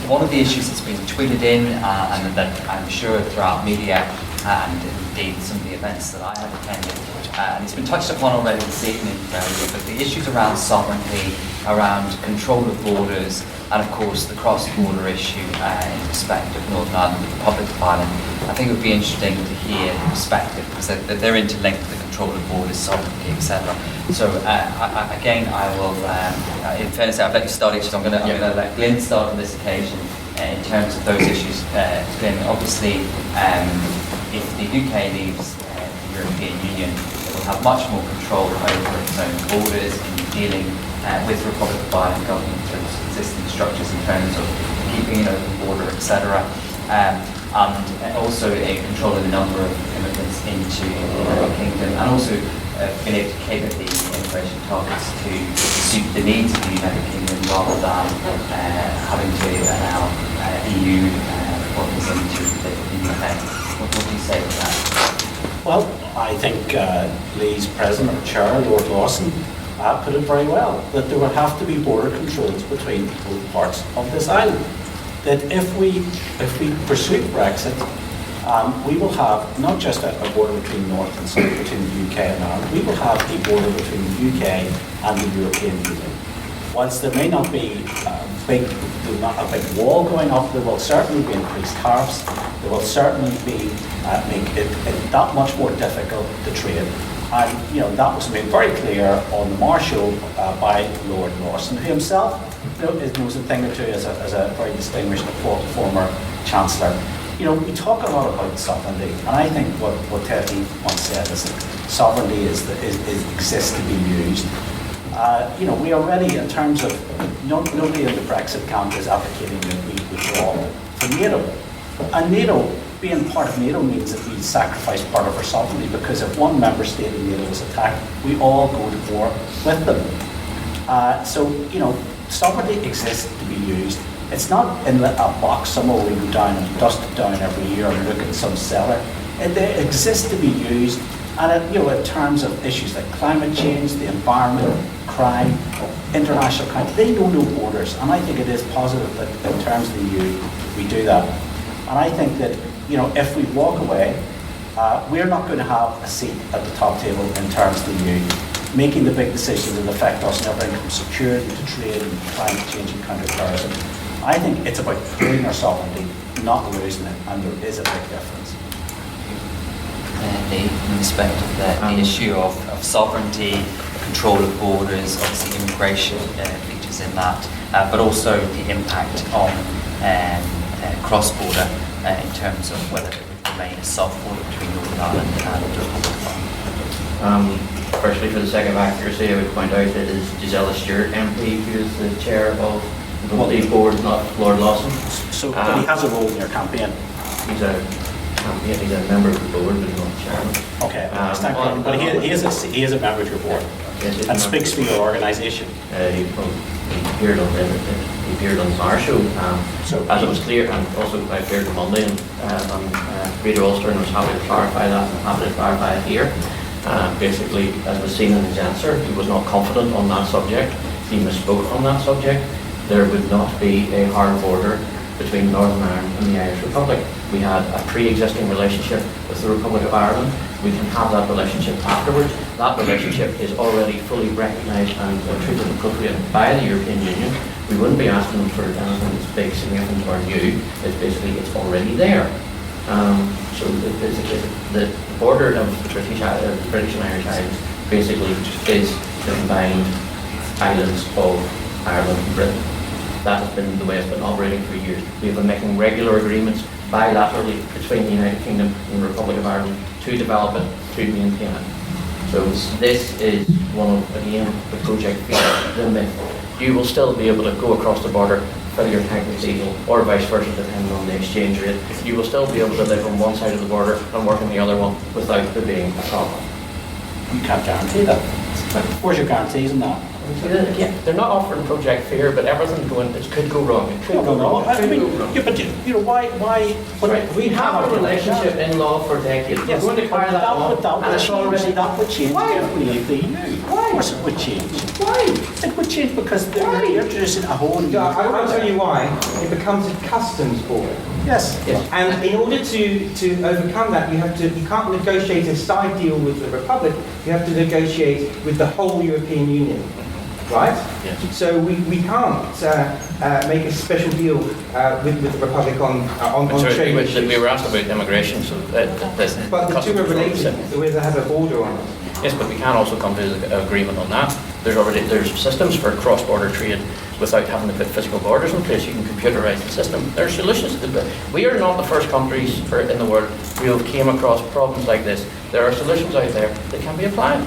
One of the issues that's been tweeted in, and that I'm sure throughout media, and indeed some of the events that I have attended, and it's been touched upon already this evening, but the issues around sovereignty, around control of borders, and of course the cross-border issue in respect of Northern Ireland, the Republic of Ireland. I think it would be interesting to hear the perspective, because they're interlinked with the control of borders, sovereignty, etc. So I will, in fairness, I've let you start each, so I'm going to let Glynn start on this occasion in terms of those issues. Glynn, obviously, if the UK leaves the European Union, it will have much more control over its own borders in dealing with Republic of Ireland government in terms of existing structures in terms of keeping an open border, etc. And also controlling the number of immigrants into the United Kingdom, and also being able to cater the immigration targets to suit the needs of the United Kingdom rather than having to allow EU workers into the UK. What would you say to that? Well, I think Lee's President or Chair, Lord Lawson, put it very well, that there would have to be border controls between both parts of this island. That if we pursue Brexit, we will have not just a border between North and South, between the UK and Ireland, we will have a border between the UK and the European Union. Whilst there may not be a big wall going up, there will certainly be increased tariffs, there will certainly be make it that much more difficult to trade. And that was made very clear on the Mar show by Lord Lawson, who himself knows a thing or two as a very distinguished former Chancellor. We talk a lot about sovereignty, and I think what Ted Heath once said is that sovereignty exists to be used. We already, in terms of, nobody in the Brexit camp is advocating that we withdraw from NATO. And NATO, being part of NATO means that we sacrifice part of our sovereignty, because if one member state in NATO is attacked, we all go to war with them. Sovereignty exists to be used. It's not in a box somewhere we go down and dust it down every year and look at some cellar. It exists to be used, and in terms of issues like climate change, the environment, crime, international crime, they know no borders. And I think it is positive that in terms of the EU, we do that. And I think that if we walk away, we're not going to have a seat at the top table in terms of the EU, making the big decisions that affect us in everything from security to trade and climate change and counter-terrorism. I think it's about pooling our sovereignty, not losing it, and there is a big difference. In respect of the issue of sovereignty, control of borders, obviously immigration features in that, but also the impact on cross-border in terms of whether it would remain a soft border between Northern Ireland and the Republic of Ireland. Firstly, for the sake of accuracy, I would point out that it is Gisela Stewart MP who is the chair of the board, not Lord Lawson. So but he has a role in your campaign. He's a member of the board, but he's not the chairman. Okay, I understand. But he is a member of your board, yes, and speaks for your organisation. He appeared on the Mar show. As it was clear, and also I appeared on Monday, and Peter Ulster was happy to clarify that, and happy to clarify it here. Basically, as was seen in his answer, he was not confident on that subject. He misspoke on that subject. There would not be a hard border between Northern Ireland and the Irish Republic. We had a pre-existing relationship with the Republic of Ireland. We can have that relationship afterwards. That relationship is already fully recognised and treated appropriately by the European Union. We wouldn't be asking for anything that's big, significant or new. It's basically, it's already there. So the border of the British and Irish Islands basically is the combined islands of Ireland and Britain. That has been the way it's been operating for years. We've been making regular agreements bilaterally between the United Kingdom and the Republic of Ireland to develop it, to maintain it. So this is one of, again, the project features, the myth. You will still be able to go across the border, fill your tank with diesel, or vice versa, depending on the exchange rate. You will still be able to live on one side of the border and work on the other one without there being a problem. You can't guarantee that. Where's your guarantees on that? Yeah, they're not offering project fear, but everything's going, it could go wrong. It could go wrong. Why? Right. We have a relationship in law for decades. Yes, we're going to carry that on, and it's already... That would change if we leave the EU. Why? Of course it would change. Why? It would change because they're introducing a whole new... I'll tell you why. It becomes a customs border. Yes. And in order to overcome that, you can't negotiate a side deal with the Republic. You have to negotiate with the whole European Union. Right? Yes. So we can't make a special deal with the Republic on trade issues. We were asked about immigration, so but the two are related, the way they have a border on it. Yes, but we can also come to an agreement on that. There's systems for cross-border trade without having to put physical borders in place. You can computerize the system. There are solutions to that. We are not the first countries in the world who have came across problems like this. There are solutions out there that can be applied.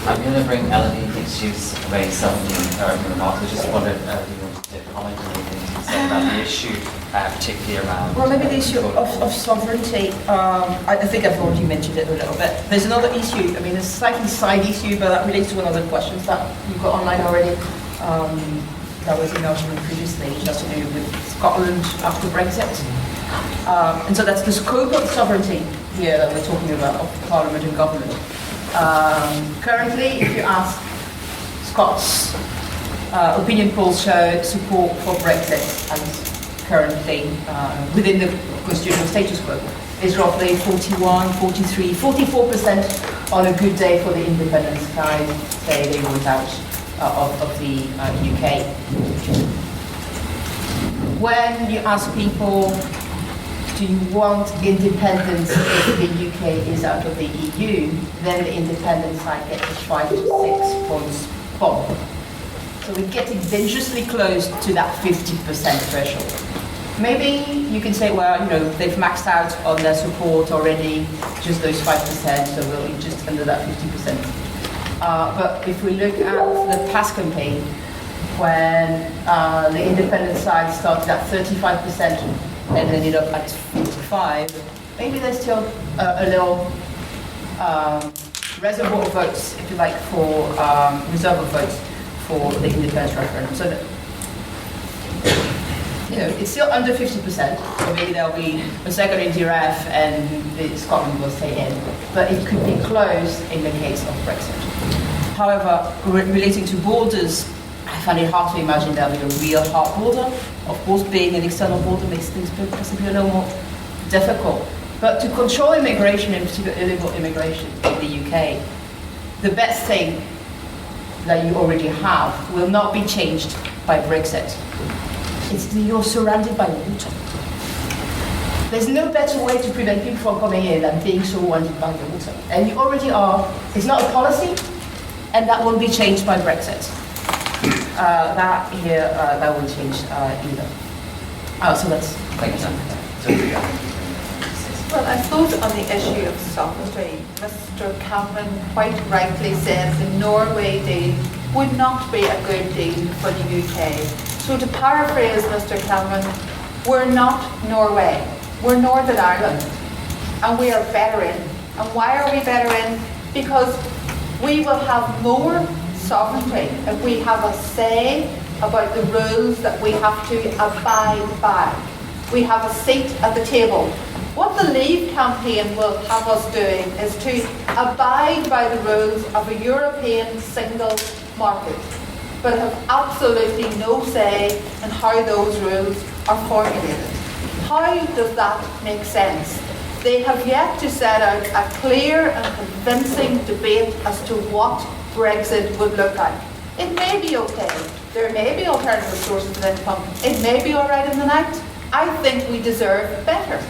I'm going to bring Elodie issues about self-determined or not. I just wondered if you wanted to comment on anything you can say about the issue, particularly around... Well, maybe the issue of sovereignty, I think I've already mentioned it a little bit. There's another issue, I mean, it's a slightly side issue, but that relates to one of the questions that you've got online already. That was emailed to me previously, which has to do with Scotland after Brexit. And so that's the scope of sovereignty here that we're talking about, of Parliament and government. Currently, if you ask Scots, opinion polls show support for Brexit, and currently within the constitutional status quo is roughly 41, 43, 44% on a good day for the independence side, say they want out of the UK. When you ask people, do you want independence if the UK is out of the EU, then the independence side gets a 5 to 6 points bump. So we're getting dangerously close to that 50% threshold. Maybe you can say, well, they've maxed out on their support already, just those 5%, so we'll be just under that 50%. But if we look at the past campaign, when the independent side started at 35% and ended up at 55%, maybe there's still a little reservoir of votes, if you like, for reserve of votes for the independence referendum. So that, it's still under 50%, so maybe there'll be a second DRF and Scotland will stay in, but it could be closed in the case of Brexit. However, relating to borders, I find it hard to imagine there'll be a real hard border. Of course, being an external border makes things possibly a little more difficult. But to control immigration, in particular illegal immigration in the UK, the best thing that you already have will not be changed by Brexit. You're surrounded by water. There's no better way to prevent people from coming in than being surrounded by the water. And you already are. It's not a policy, and that won't be changed by Brexit. That won't change either. So that's... Thank you. Well, I suppose on the issue of sovereignty, Mr. Cameron quite rightly said the Norway deal would not be a good deal for the UK. So to paraphrase Mr. Cameron, we're not Norway, we're Northern Ireland, and we are better in. And why are we better in? Because we will have more sovereignty if we have a say about the rules that we have to abide by. We have a seat at the table. What the Leave campaign will have us doing is to abide by the rules of a European single market, but have absolutely no say in how those rules are formulated. How does that make sense? They have yet to set out a clear and convincing debate as to what Brexit would look like. It may be okay. There may be alternative sources of income. It may be all right in the night. I think we deserve better.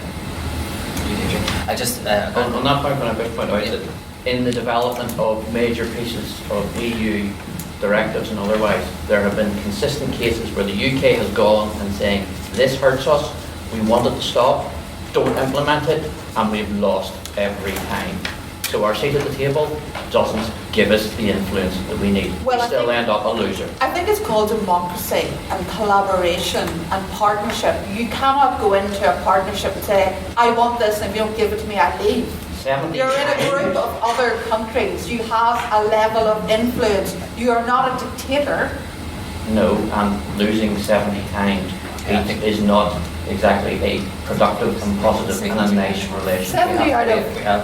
I just... on that point, I would point out that in the development of major pieces of EU directives and otherwise, there have been consistent cases where the UK has gone and saying, this hurts us, we want it to stop, don't implement it, and we've lost every time. So our seat at the table doesn't give us the influence that we need. Well, we still end up a loser. I think it's called democracy and collaboration and partnership. You cannot go into a partnership and say, I want this, and if you don't give it to me, I leave. You're in a group of other countries. You have a level of influence. You are not a dictator. No, and losing 70 times is not exactly a productive and positive and a nice relationship.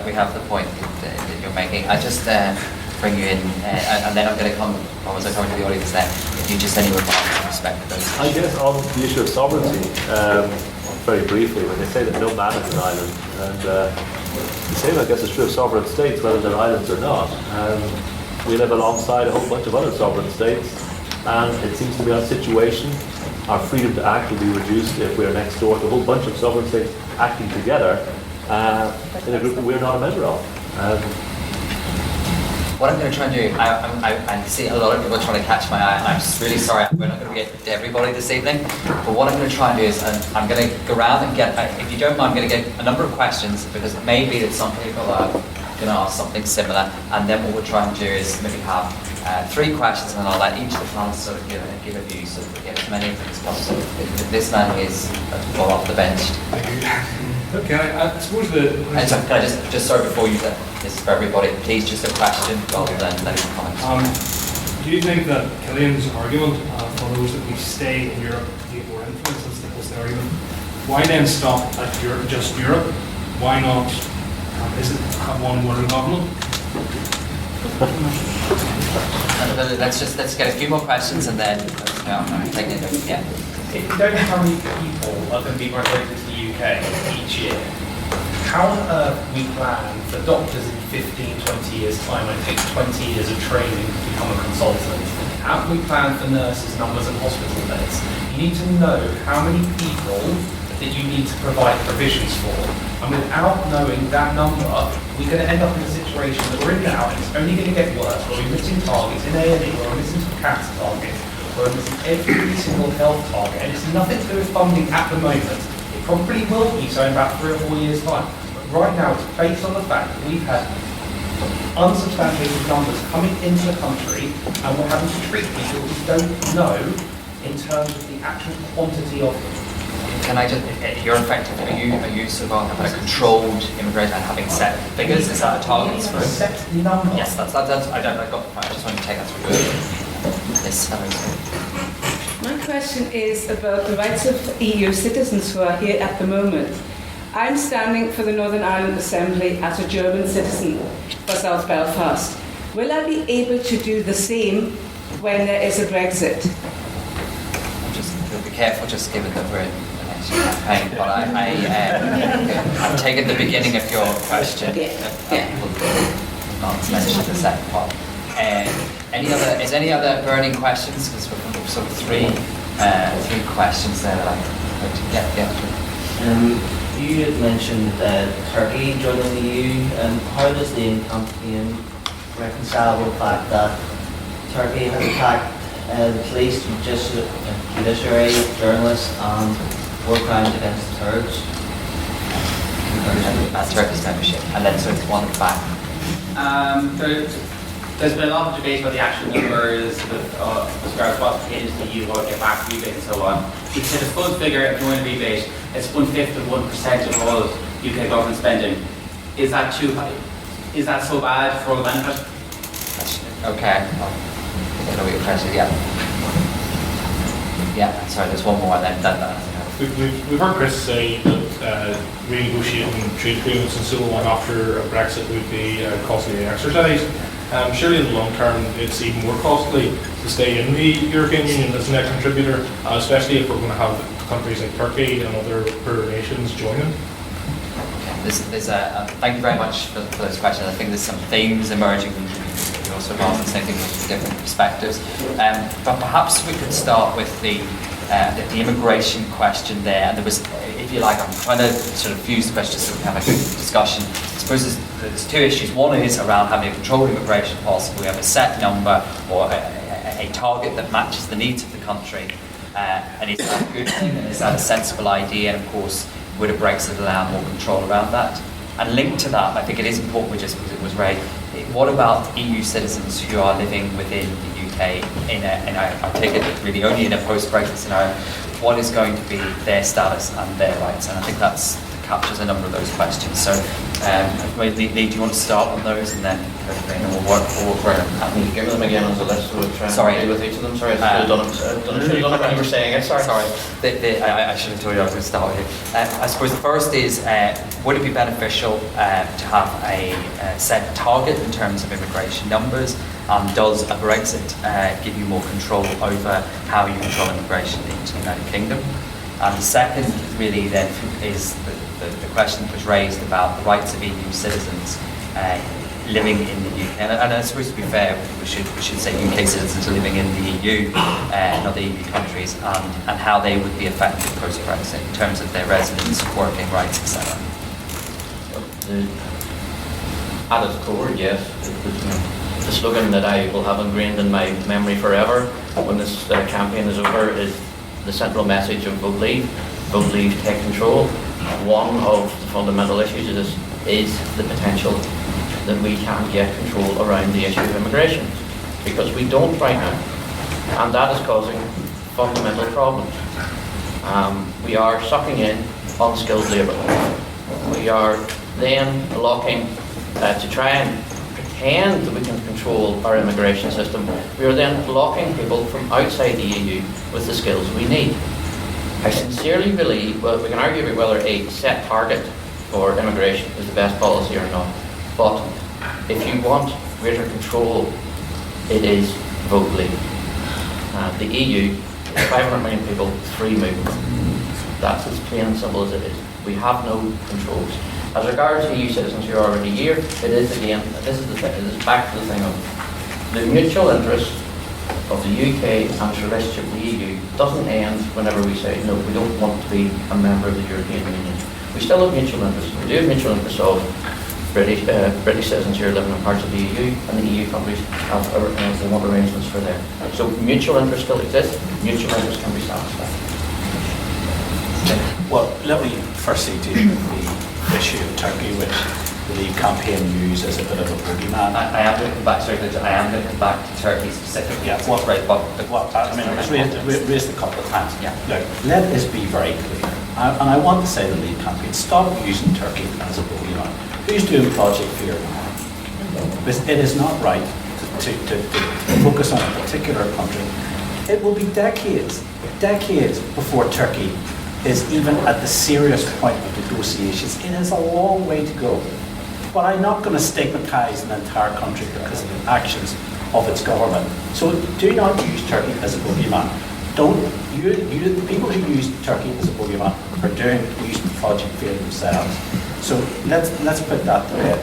We have the point that you're making. I just bring you in, and then I'm going to come to the audience then. If you just any remarks in respect to those issues. I guess on the issue of sovereignty, very briefly, when they say that no man is an island, and the same I guess is true of sovereign states, whether they're islands or not. We live alongside a whole bunch of other sovereign states, and it seems to be our situation, our freedom to act will be reduced if we are next door to a whole bunch of sovereign states acting together in a group that we're not a member of. What I'm going to try and do, I see a lot of people trying to catch my eye, and I'm just really sorry, we're not going to get to everybody this evening, but what I'm going to try and do is I'm going to go around and get, if you don't mind, I'm going to get a number of questions, because it may be that some people are going to ask something similar, and then what we'll try and do is maybe have 3 questions, and I'll let each of the panelists sort of give a view, so that we get as many of them as possible. This man is fall off the bench. Okay, I suppose the... And so can I just sorry before you, this is for everybody, please just a question rather than a comment. Do you think that Cillian's argument for those that we stay in Europe to get more influence, that's the argument, why then stop at just Europe? Why not, is it have one world government? Let's get a few more questions and then I'm taking it. Yeah. If you don't know how many people are going to be migrated to the UK each year, how on earth we plan for doctors in 15, 20 years' time when it takes 20 years of training to become a consultant? How can we plan for nurses' numbers and hospital beds? You need to know how many people that you need to provide provisions for. And without knowing that number, we're going to end up in a situation that we're in now, and it's only going to get worse, where we're missing targets in A&E, where we're missing cancer targets, where we're missing every single health target, and it's nothing to do with funding at the moment. It probably will be so in about 3 or 4 years' time. But right now, it's based on the fact that we've had unsubstantiated numbers coming into the country, and we're having to treat people who don't know in terms of the actual quantity of them. Can I just, you're effective, are you sort of on a controlled immigration and having set figures? Is that a target for it? Set number. Yes, that's I got the point. I just want to take that through. Yes, my question is about the rights of EU citizens who are here at the moment. I'm standing for the Northern Ireland Assembly as a German citizen for South Belfast. Will I be able to do the same when there is a Brexit? Just be careful, just given that we're in campaign, but I'm taking the beginning of your question. Not to mention the second part. Any other burning questions? Because we've sort of three questions there that I'd like to get through. You had mentioned Turkey joining the EU. How does the Labour campaign reconcile with the fact that Turkey has attacked the police, judiciary, journalists, and war crimes against the Kurds? That's Turkey's membership. And then so it's one at the back. There's been a lot of debate about the actual numbers as regards what pages the EU will get back rebate and so on. You said the full figure of joint rebate, it's 1/5 of 1% of all UK government spending. Is that too high? Is that so bad for all the benefit? Okay. I know what your question is. Yeah. Sorry, there's one more and then We've heard Chris say that renegotiating trade agreements and so on after a Brexit would be a costly exercise. Surely in the long term it's even more costly to stay in the European Union as a net contributor, especially if we're going to have countries like Turkey and other poorer nations joining. Thank you very much for those questions. I think there's some themes emerging. You're also asking the same thing from different perspectives. But perhaps we could start with the immigration question there. And there was, if you like, I'm trying to sort of fuse the questions so we can have a good discussion. I suppose there's 2 issues. One is around having a controlled immigration policy. We have a set number or a target that matches the needs of the country. And is that a good thing? And is that a sensible idea? And of course, would a Brexit allow more control around that? And linked to that, I think it is important, just because it was raised, what about EU citizens who are living within the UK I take it really only in a post-Brexit scenario, what is going to be their status and their rights? And I think that captures a number of those questions. So, Lee, do you want to start on those and then we'll work forward? Can you give them again on the list so we'll try and deal with each of them? Sorry, I should have done it when you were saying it. Sorry. I should have told you I was going to start here. I suppose the first is, would it be beneficial to have a set target in terms of immigration numbers? Does a Brexit give you more control over how you control immigration into the United Kingdom? And the second really then is the question that was raised about the rights of EU citizens living in the UK. And I suppose to be fair, we should say UK citizens are living in the EU and other EU countries, and how they would be affected post-Brexit in terms of their residence, working rights, etc. At its core, yes. The slogan that I will have ingrained in my memory forever when this campaign is over is the central message of Vote Leave, take control. One of the fundamental issues is the potential that we can get control around the issue of immigration. because we don't right now, and that is causing fundamental problems. We are sucking in unskilled labour. We are then locking, to try and pretend that we can control our immigration system, we are then blocking people from outside the EU with the skills we need. I sincerely believe, well, we can argue about whether a set target for immigration is the best policy or not, but if you want greater control, it is vote Leave. The EU is 500 million people, free movement. That's as plain and simple as it is. We have no controls. As regards EU citizens who are already here, it is again, this is back to the thing of the mutual interest of the UK and its relationship with the EU doesn't end whenever we say, no, we don't want to be a member of the European Union. We still have mutual interests. We do have mutual interests of British citizens who are living in parts of the EU, and the EU countries have they want arrangements for them. So mutual interest still exists, mutual interest can be satisfied. Well, let me firstly deal with the issue of Turkey, which the Leave campaign used as a bit of a boogeyman. I am going to come back, sorry, I am going to come back to Turkey specifically. Yeah, Well, right, but I mean, it's raised a couple of times. Yeah. Look, let us be very clear, and I want to say the Leave campaign, stop using Turkey as a boogeyman. Who's doing Project Fear now? Because it is not right to focus on a particular country. It will be decades before Turkey is even at the serious point of negotiations. It has a long way to go. But I'm not going to stigmatise an entire country because of the actions of its government. So do not use Turkey as a boogeyman. The people who use Turkey as a boogeyman are using Project Fear themselves. So let's put that to bed.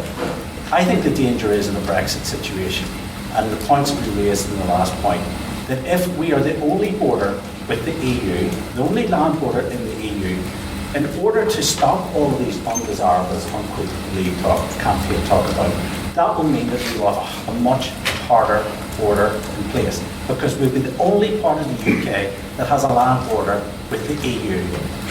I think the danger is in the Brexit situation, and the points we raised in the last point, that if we are the only border with the EU, the only land border in the EU, in order to stop all of these undesirables, unquote, Leave campaign talk about, that will mean that we will have a much harder border in place, because we'll be the only part of the UK that has a land border with the EU.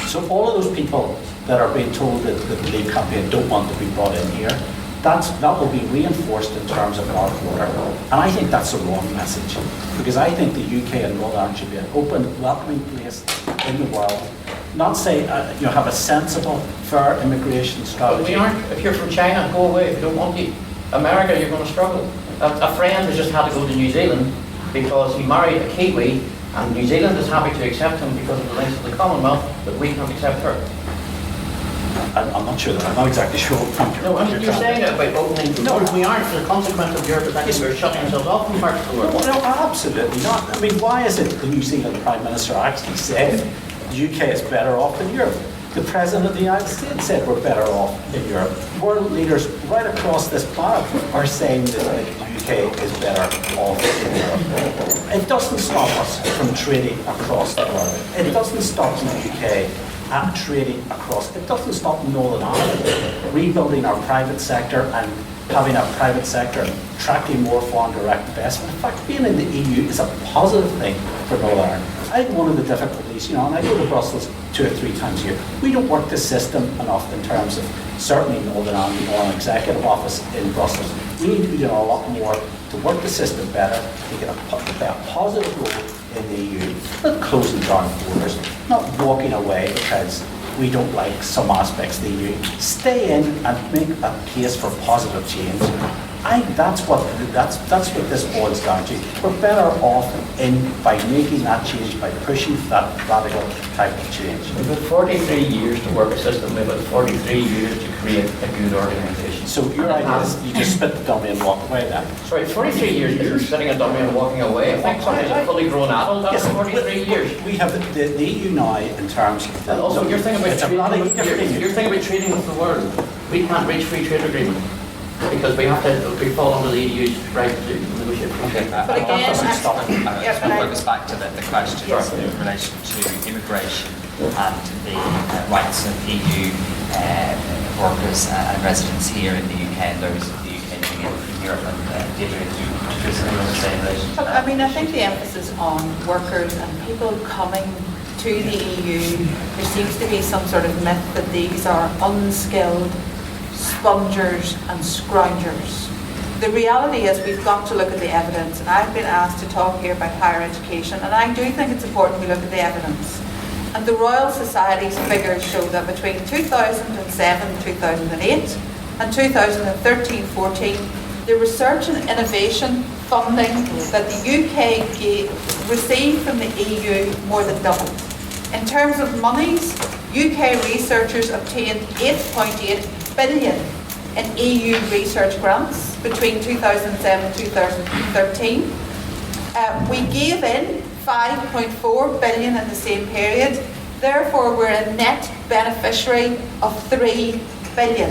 So all of those people that are being told that the Leave campaign don't want to be brought in here, that will be reinforced in terms of our border. And I think that's a wrong message, because I think the UK and Northern Ireland should be an open, welcoming place in the world. Not say, have a sensible, fair immigration strategy. But we aren't. If you're from China, go away if you don't want to. America, you're going to struggle. A friend has just had to go to New Zealand because he married a Kiwi, and New Zealand is happy to accept him because of the links of the Commonwealth, but we can't accept her. I'm not sure that. I'm not exactly sure what point You're saying it about opening the world. We aren't. The consequence of Europe is that we're shutting ourselves off from parts of the world. No, absolutely not. I mean, why is it the New Zealand Prime Minister actually said the UK is better off than Europe? The President of the United States said we're better off in Europe. World leaders right across this planet are saying that the UK is better off in Europe. It doesn't stop us from trading across the world. It doesn't stop the UK trading across. It doesn't stop Northern Ireland rebuilding our private sector and having our private sector attracting more foreign direct investment. In fact, being in the EU is a positive thing for Northern Ireland. I think one of the difficulties, and I go to Brussels 2 or 3 times a year, we don't work the system enough in terms of, certainly Northern Ireland or an executive office in Brussels. We need to be doing a lot more to work the system better, to get a positive role in the EU, not closing down borders, not walking away because we don't like some aspects of the EU. Stay in and make a case for positive change. I think that's what this boils down to. We're better off by making that change, by pushing for that radical type of change. We've had 43 years to work a system. We've had 43 years to create a good organisation. So your idea is you just spit the dummy and walk away then? Sorry, 43 years you're sitting a dummy and walking away. I think somebody's a fully grown adult. That's 43 years. We have the EU now in terms of... And also you're thinking about trading with the world. We can't reach free trade agreement, because we fall under the EU's right to negotiate. Okay, But again, I just want to focus back to the question in relation to immigration and the rights of EU workers and residents here in the UK and those of the UK living in Europe, and Deirdre, do you want to say in relation to that? I mean, I think the emphasis on workers and people coming to the EU, there seems to be some sort of myth that these are unskilled spongers and scroungers. The reality is we've got to look at the evidence, and I've been asked to talk here about higher education, and I do think it's important we look at the evidence. And the Royal Society's figures show that between 2007-2008 and 2013-14, the research and innovation funding that the UK received from the EU more than doubled. In terms of monies, UK researchers obtained 8.8 billion in EU research grants between 2007 and 2013. We gave in 5.4 billion in the same period. Therefore, we're a net beneficiary of 3 billion.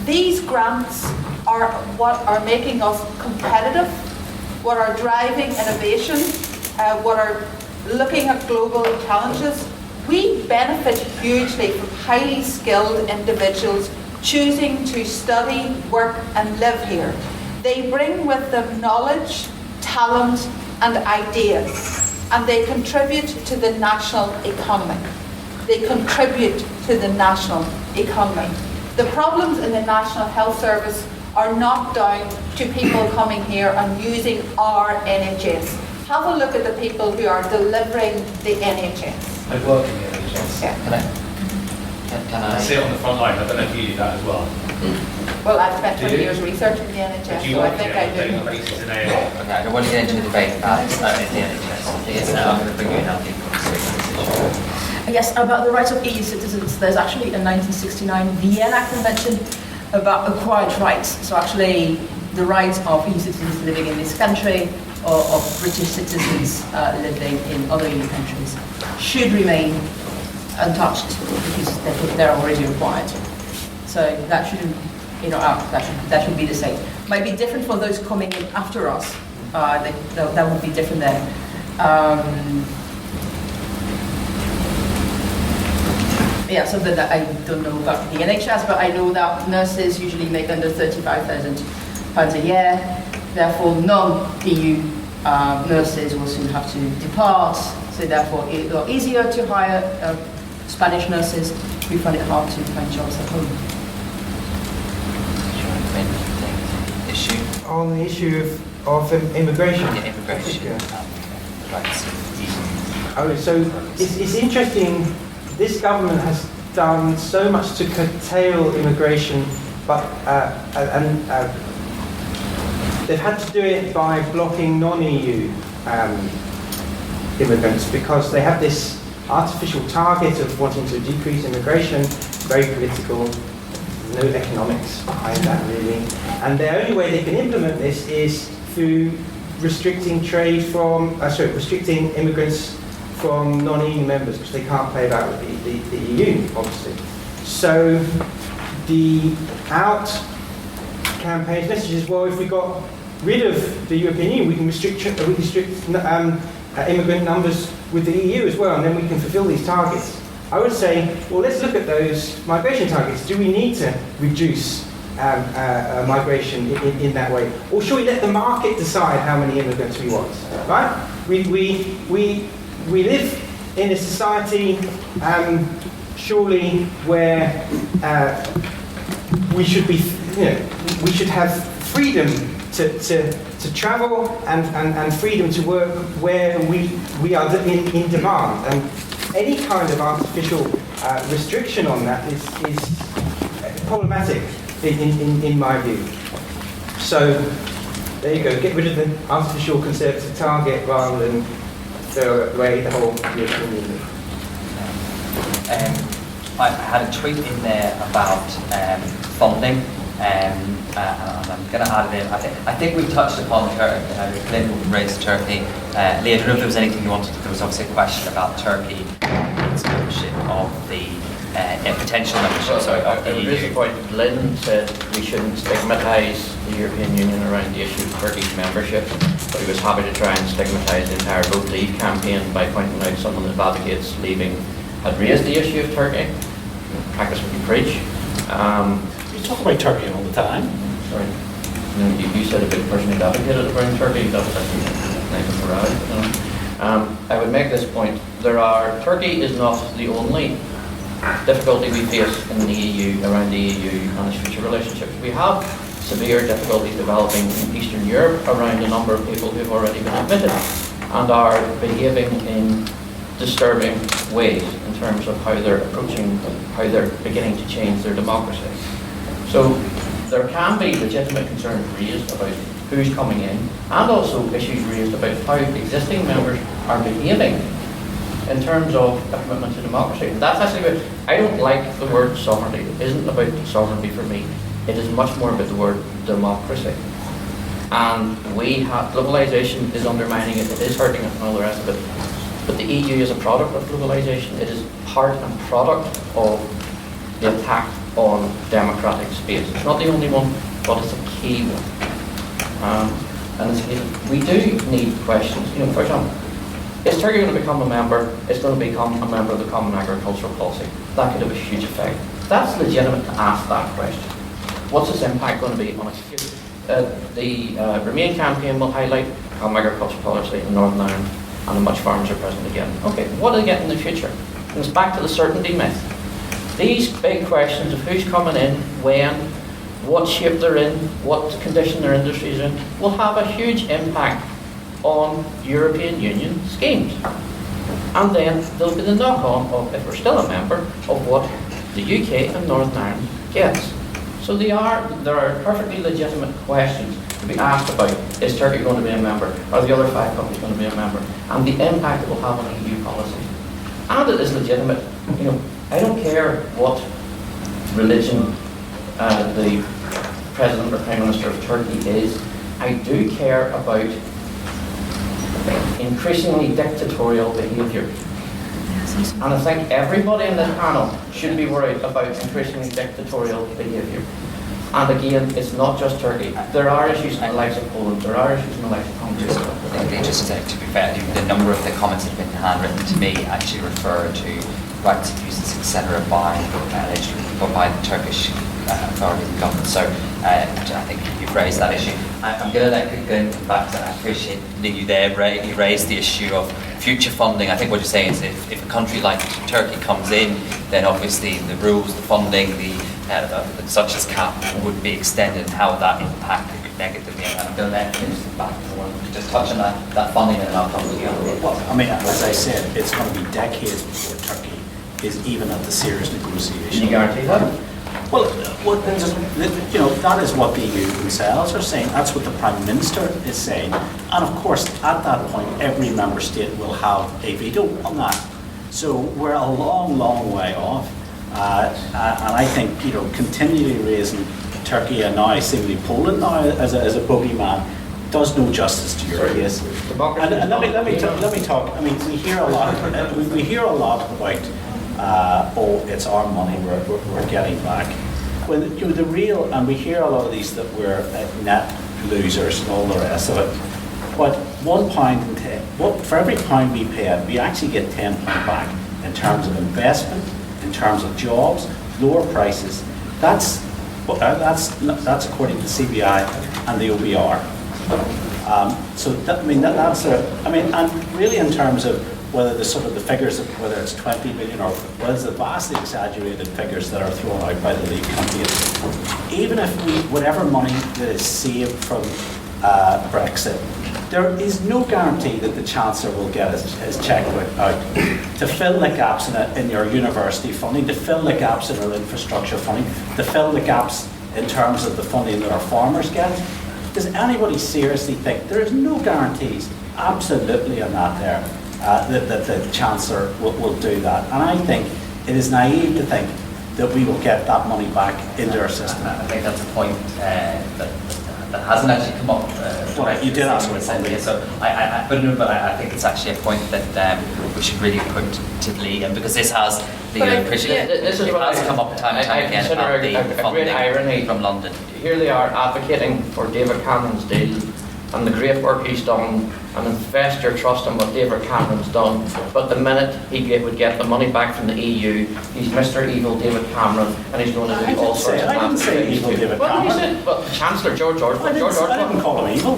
These grants are what are making us competitive, what are driving innovation, what are looking at global challenges. We benefit hugely from highly skilled individuals choosing to study, work and live here. They bring with them knowledge, talent and ideas, and they contribute to the national economy. They contribute to the national economy. The problems in the National Health Service are not down to people coming here and using our NHS. Have a look at the people who are delivering the NHS. I work in the NHS. Yeah. Can I sit on the front line. I don't know if you do that as well. Well, I've spent Do 20 you? years researching the NHS, Do you so I want think to I get do. on the basis in AA? Okay, I don't want to get into a debate about the NHS. Yes, I'm going to bring you in on people who speak on this issue. Yes, about the rights of EU citizens, there's actually a 1969 Vienna Convention about acquired rights. So actually, the rights of EU citizens living in this country or of British citizens living in other EU countries should remain untouched because they're already acquired. So that shouldn't, that should be the same. Might be different for those coming in after us. That would be different then. Yeah, something that I don't know about the NHS, but I know that nurses usually make under £35,000 a year. Therefore, non-EU nurses will soon have to depart. So therefore, it's easier to hire Spanish nurses. We find it hard to find jobs at home. Issue? On the issue of immigration. Yeah, immigration. Rights. Oh, so it's interesting. This government has done so much to curtail immigration, but they've had to do it by blocking non-EU immigrants because they have this artificial target of wanting to decrease immigration, very political, no economics behind that really. And the only way they can implement this is through restricting trade from, restricting immigrants from non-EU members because they can't play about with the EU, obviously. So the out campaign's message is, well, if we got rid of the European Union, we can restrict immigrant numbers with the EU as well, and then we can fulfill these targets. I would say, well, let's look at those migration targets. Do we need to reduce migration in that way? Or should we let the market decide how many immigrants we want, right? We live in a society, surely, where we should be, we should have freedom to travel and freedom to work where we are in demand. And any kind of artificial restriction on that is problematic in my view. So there you go. Get rid of the artificial conservative target rather than throw away the whole European Union. I had a tweet in there about funding, and I'm going to add it in. I think we touched upon Turkey. Glynn raised Turkey. Leah, I don't know if there was anything you wanted to. There was obviously a question about Turkey, its membership of the potential membership. Sorry, of the EU. At this point, Glynn said we shouldn't stigmatise the European Union around the issue of Turkey's membership, but he was happy to try and stigmatise the entire Vote Leave campaign by pointing out someone that advocates leaving had raised the issue of Turkey. Practice what you preach. You talk about Turkey all the time. Sorry. You said a big person who advocated around Turkey. That was actually nice and morale. I would make this point. Turkey is not the only difficulty we face in the EU, around the EU and its future relationships. We have severe difficulties developing in Eastern Europe around a number of people who've already been admitted and are behaving in disturbing ways in terms of how they're approaching, how they're beginning to change their democracy. So there can be legitimate concerns raised about who's coming in, and also issues raised about how existing members are behaving in terms of a commitment to democracy. That's actually what I don't like the word sovereignty. It isn't about sovereignty for me. It is much more about the word democracy. And globalization is undermining it, it is hurting it and all the rest of it. But the EU is a product of globalization. It is part and product of the attack on democratic space. It's not the only one, but it's a key one. And we do need questions. For example, is Turkey going to become a member? It's going to become a member of the Common Agricultural Policy. That could have a huge effect. That's legitimate to ask that question. What's its impact going to be on its the Remain campaign will highlight Common Agricultural Policy in Northern Ireland and how much farmers are present again. Okay, what do they get in the future? And it's back to the certainty myth. These big questions of who's coming in, when, what shape they're in, what condition their industry is in, will have a huge impact on European Union schemes. And then there'll be the knock-on of, if we're still a member, of what the UK and Northern Ireland gets. So there are perfectly legitimate questions to be asked about, is Turkey going to be a member? Are the other 5 countries going to be a member? And the impact it will have on EU policy. And it is legitimate. I don't care what religion the President or Prime Minister of Turkey is. I do care about increasingly dictatorial behaviour. And I think everybody in this panel should be worried about increasingly dictatorial behaviour. And again, it's not just Turkey. There are issues in the likes of Poland, there are issues in the likes of Hungary. Just to be fair, the number of the comments that have been handwritten to me actually refer to rights abuses, etc., by the Turkish authorities and government. So I think you've raised that issue. I'm going to let Glynn come back to that. I appreciate you there. You raised the issue of future funding. I think what you're saying is if a country like Turkey comes in, then obviously the rules, the funding, such as CAP would be extended, and how would that impact negatively. And I'm going to let Glynn come back to just touch on that funding, and then I'll come to you. Well, I mean, as I said, it's going to be decades before Turkey is even at the serious negotiation. Can you guarantee that? Well, that is what the EU themselves are saying. That's what the Prime Minister is saying. And of course, at that point, every member state will have a veto on that. So we're a long, long way off. And I think, continually raising Turkey and now seemingly Poland now as a bogeyman does no justice to your case. And let me talk. I mean, we hear a lot about. It's our money we're getting back. When the real, and we hear a lot of these that we're net losers and all the rest of it. But for every £1 we pay, we actually get £10 back in terms of investment, in terms of jobs, lower prices. That's according to CBI and the OBR. And really in terms of whether the figures of whether it's 20 million or whether it's the vastly exaggerated figures that are thrown out by the League campaign, even if whatever money that is saved from Brexit, there is no guarantee that the Chancellor will get his chequebook out to fill the gaps in your university funding, to fill the gaps in our infrastructure funding, to fill the gaps in terms of the funding that our farmers get. Does anybody seriously think there is no guarantees, absolutely on that there, that the Chancellor will do that? And I think it is naive to think that we will get that money back into our system. I think that's a point that hasn't actually come up. You did ask me something. So I think it's actually a point that we should really put to the League, and because this has come up time and time again about the funding irony from London. Here they are advocating for David Cameron's deal and the great work he's done, and invest your trust in what David Cameron's done. But the minute he would get the money back from the EU, he's Mr. Evil David Cameron, and he's going to do all sorts of I didn't say evil David Cameron. Well, Chancellor George Osborne. I didn't call him evil.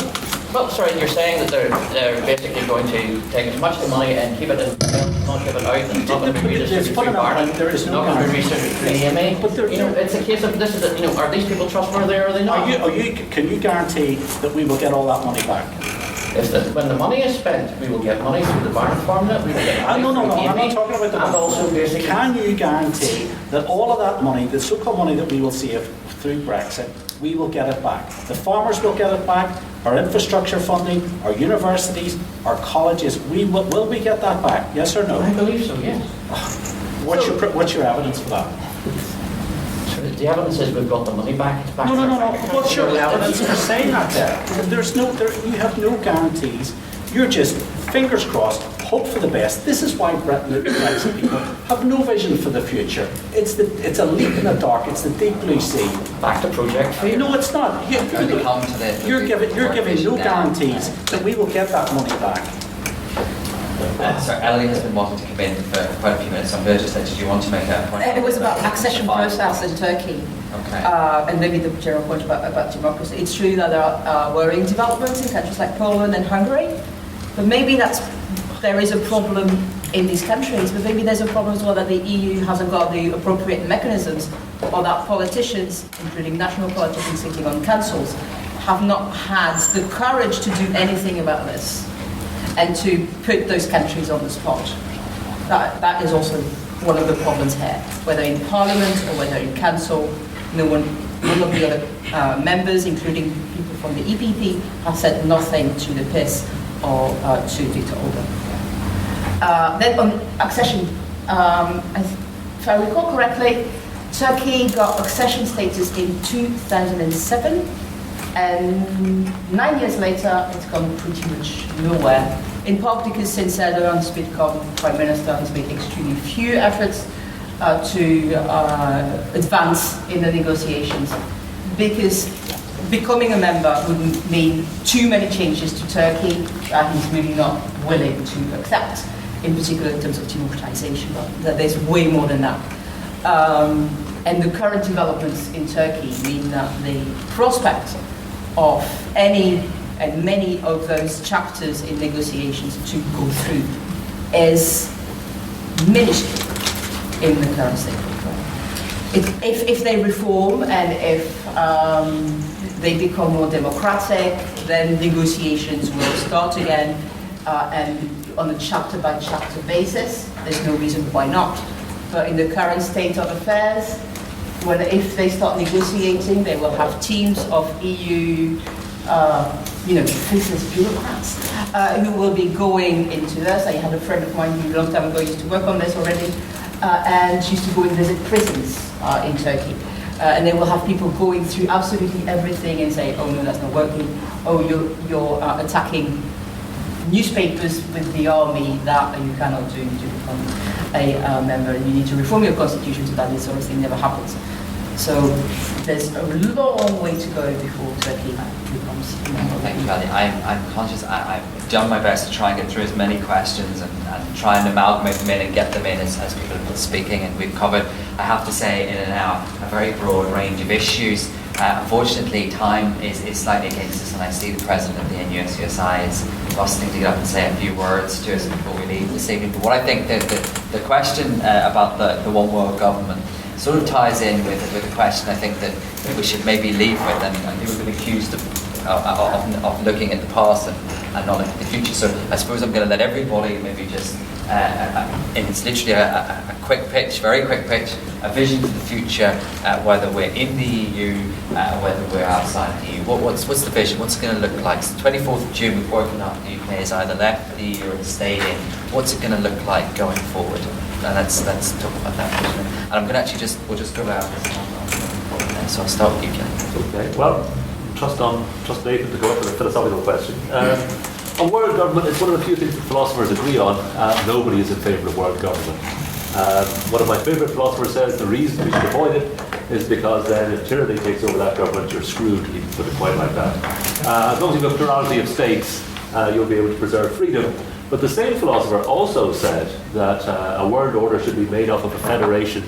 Well, sorry, you're saying that they're basically going to take as much of the money and keep it in, not give it out, and it's not going to be redistributed through Barnett, there is it's no not going to be redistributed through EMA. But there- you know, it's a case of this is, are these people trustworthy or are they not? Can you guarantee that we will get all that money back? When the money is spent, we will get money through the Barnett formula, we will get money No, through I'm EMA, not talking about the and also basically... Can you guarantee that all of that money, the so-called money that we will save through Brexit, we will get it back? The farmers will get it back, our infrastructure funding, our universities, our colleges, will we get that back? Yes or no? I believe so, yes. What's your evidence for that? The evidence is we've got the money back. It's back No. to our bank account. What's your evidence for saying that there? You have no guarantees. You're just fingers crossed, hope for the best. This is why Brexit people have no vision for the future. It's a leap in the dark. It's the deep blue sea. Back to Project Favour. No, it's not. You're giving no guarantees that we will get that money back. Sorry, Elodie has been wanting to come in for quite a few minutes, so I'm going to just say, did you want to make a point? It was about accession process in Turkey. Okay. And maybe the general point about democracy. It's true that there are worrying developments in countries like Poland and Hungary, but maybe there is a problem in these countries, but maybe there's a problem as well that the EU hasn't got the appropriate mechanisms, or that politicians, including national politicians sitting on councils, have not had the courage to do anything about this and to put those countries on the spot. That is also one of the problems here, whether in Parliament or whether in Council. None of the other members, including people from the EPP, have said nothing to the PIS or to Viktor Orban. Then on accession, if I recall correctly, Turkey got accession status in 2007, and 9 years later it's gone pretty much nowhere. In part because since Erdogan's become Prime Minister, he's made extremely few efforts to advance in the negotiations, because becoming a member would mean too many changes to Turkey that he's really not willing to accept, in particular in terms of democratization. That there's way more than that. And the current developments in Turkey mean that the prospect of many of those chapters in negotiations to go through is minuscule in the current state of affairs. If they reform and if they become more democratic, then negotiations will start again, and on a chapter-by-chapter basis. There's no reason why not. But in the current state of affairs, if they start negotiating, they will have teams of EU faceless bureaucrats who will be going into this. I had a friend of mine who a long time ago used to work on this already, and she used to go and visit prisons in Turkey. And they will have people going through absolutely everything and say, oh no, that's not working. Oh, you're attacking newspapers with the army, that you cannot do to become a member. You need to reform your constitution so that this sort of thing never happens. So there's a long way to go before Turkey becomes a member. Thank you, Elodie. I'm conscious, I've done my best to try and get through as many questions and try and amalgamate them in and get them in as people have been speaking, and we've covered, I have to say, in an hour, a very broad range of issues. Unfortunately, time is slightly against us, and I see the president of the NUSUSI is bustling to get up and say a few words to us before we leave this evening. But what I think that the question about the one world government sort of ties in with the question I think that we should maybe leave with, and people have been accused of looking at the past and not looking at the future. So I suppose I'm going to let everybody maybe just, and it's literally a quick pitch, very quick pitch, a vision for the future, whether we're in the EU, whether we're outside the EU. What's the vision? What's it going to look like? So 24th of June, we've worked out the UK has either left the EU or stayed in. What's it going to look like going forward? And let's talk about that. And I'm going to actually we'll just go out. So I'll start with you, Glynn. Okay, well, trust Nathan to go up with a philosophical question. On world government, it's one of the few things that philosophers agree on. Nobody is in favour of world government. One of my favourite philosophers says the reason we should avoid it is because then if tyranny takes over that government, you're screwed, he put it quite like that. As long as you have a plurality of states, you'll be able to preserve freedom. But the same philosopher also said that a world order should be made up of a federation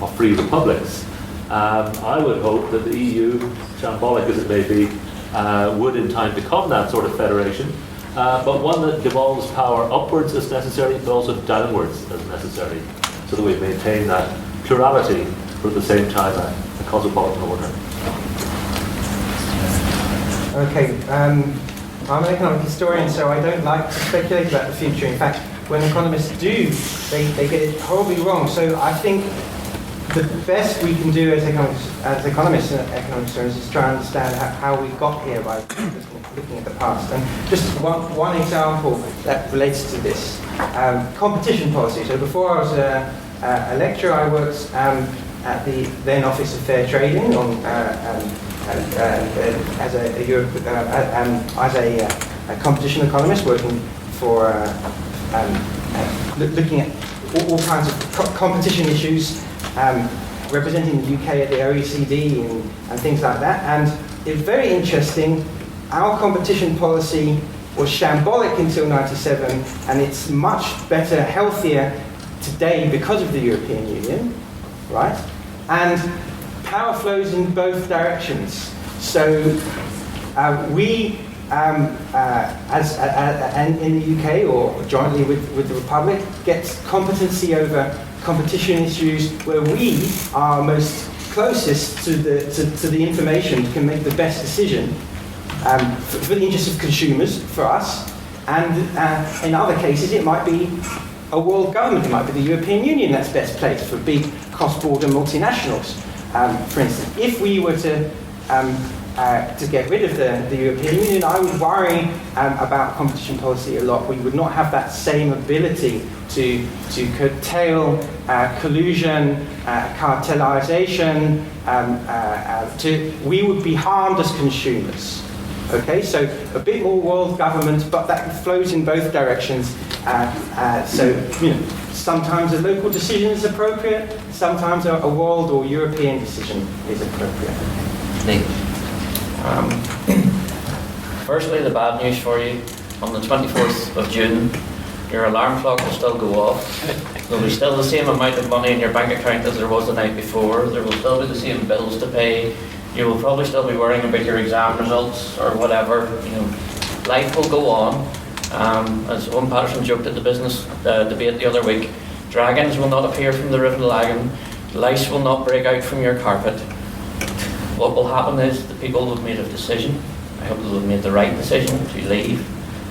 of free republics. I would hope that the EU, shambolic as it may be, would in time become that sort of federation, but one that devolves power upwards as necessary, but also downwards as necessary, so that we maintain that plurality, but at the same time a cosmopolitan order. Okay, I'm an economic historian, so I don't like to speculate about the future. In fact, when economists do, they get it horribly wrong. So I think the best we can do as economists and economic historians is try and understand how we got here by looking at the past. And just one example that relates to this, competition policy. So before I was a lecturer, I worked at the then Office of Fair Trading on as a competition economist, working for looking at all kinds of competition issues, representing the UK at the OECD and things like that. And it's very interesting. Our competition policy was shambolic until '97, and it's much better, healthier today because of the European Union, right? And power flows in both directions. So we, as in the UK or jointly with the Republic, get competency over competition issues where we are most closest to the information, can make the best decision for the interest of consumers, for us. And in other cases, it might be a world government, it might be the European Union that's best placed for big cross-border multinationals. For instance, if we were to get rid of the European Union, I would worry about competition policy a lot. We would not have that same ability to curtail collusion, cartelization. We would be harmed as consumers. Okay, so a bit more world government, but that flows in both directions. So, sometimes a local decision is appropriate, sometimes a world or European decision is appropriate. Firstly, the bad news for you. On the 24th of June, your alarm clock will still go off. There'll be still the same amount of money in your bank account as there was the night before. There will still be the same bills to pay. You will probably still be worrying about your exam results or whatever. Life will go on. As Owen Patterson joked at the business debate the other week, dragons will not appear from the Riven Lagan. Lice will not break out from your carpet. What will happen is the people will have made a decision. I hope they'll have made the right decision to leave.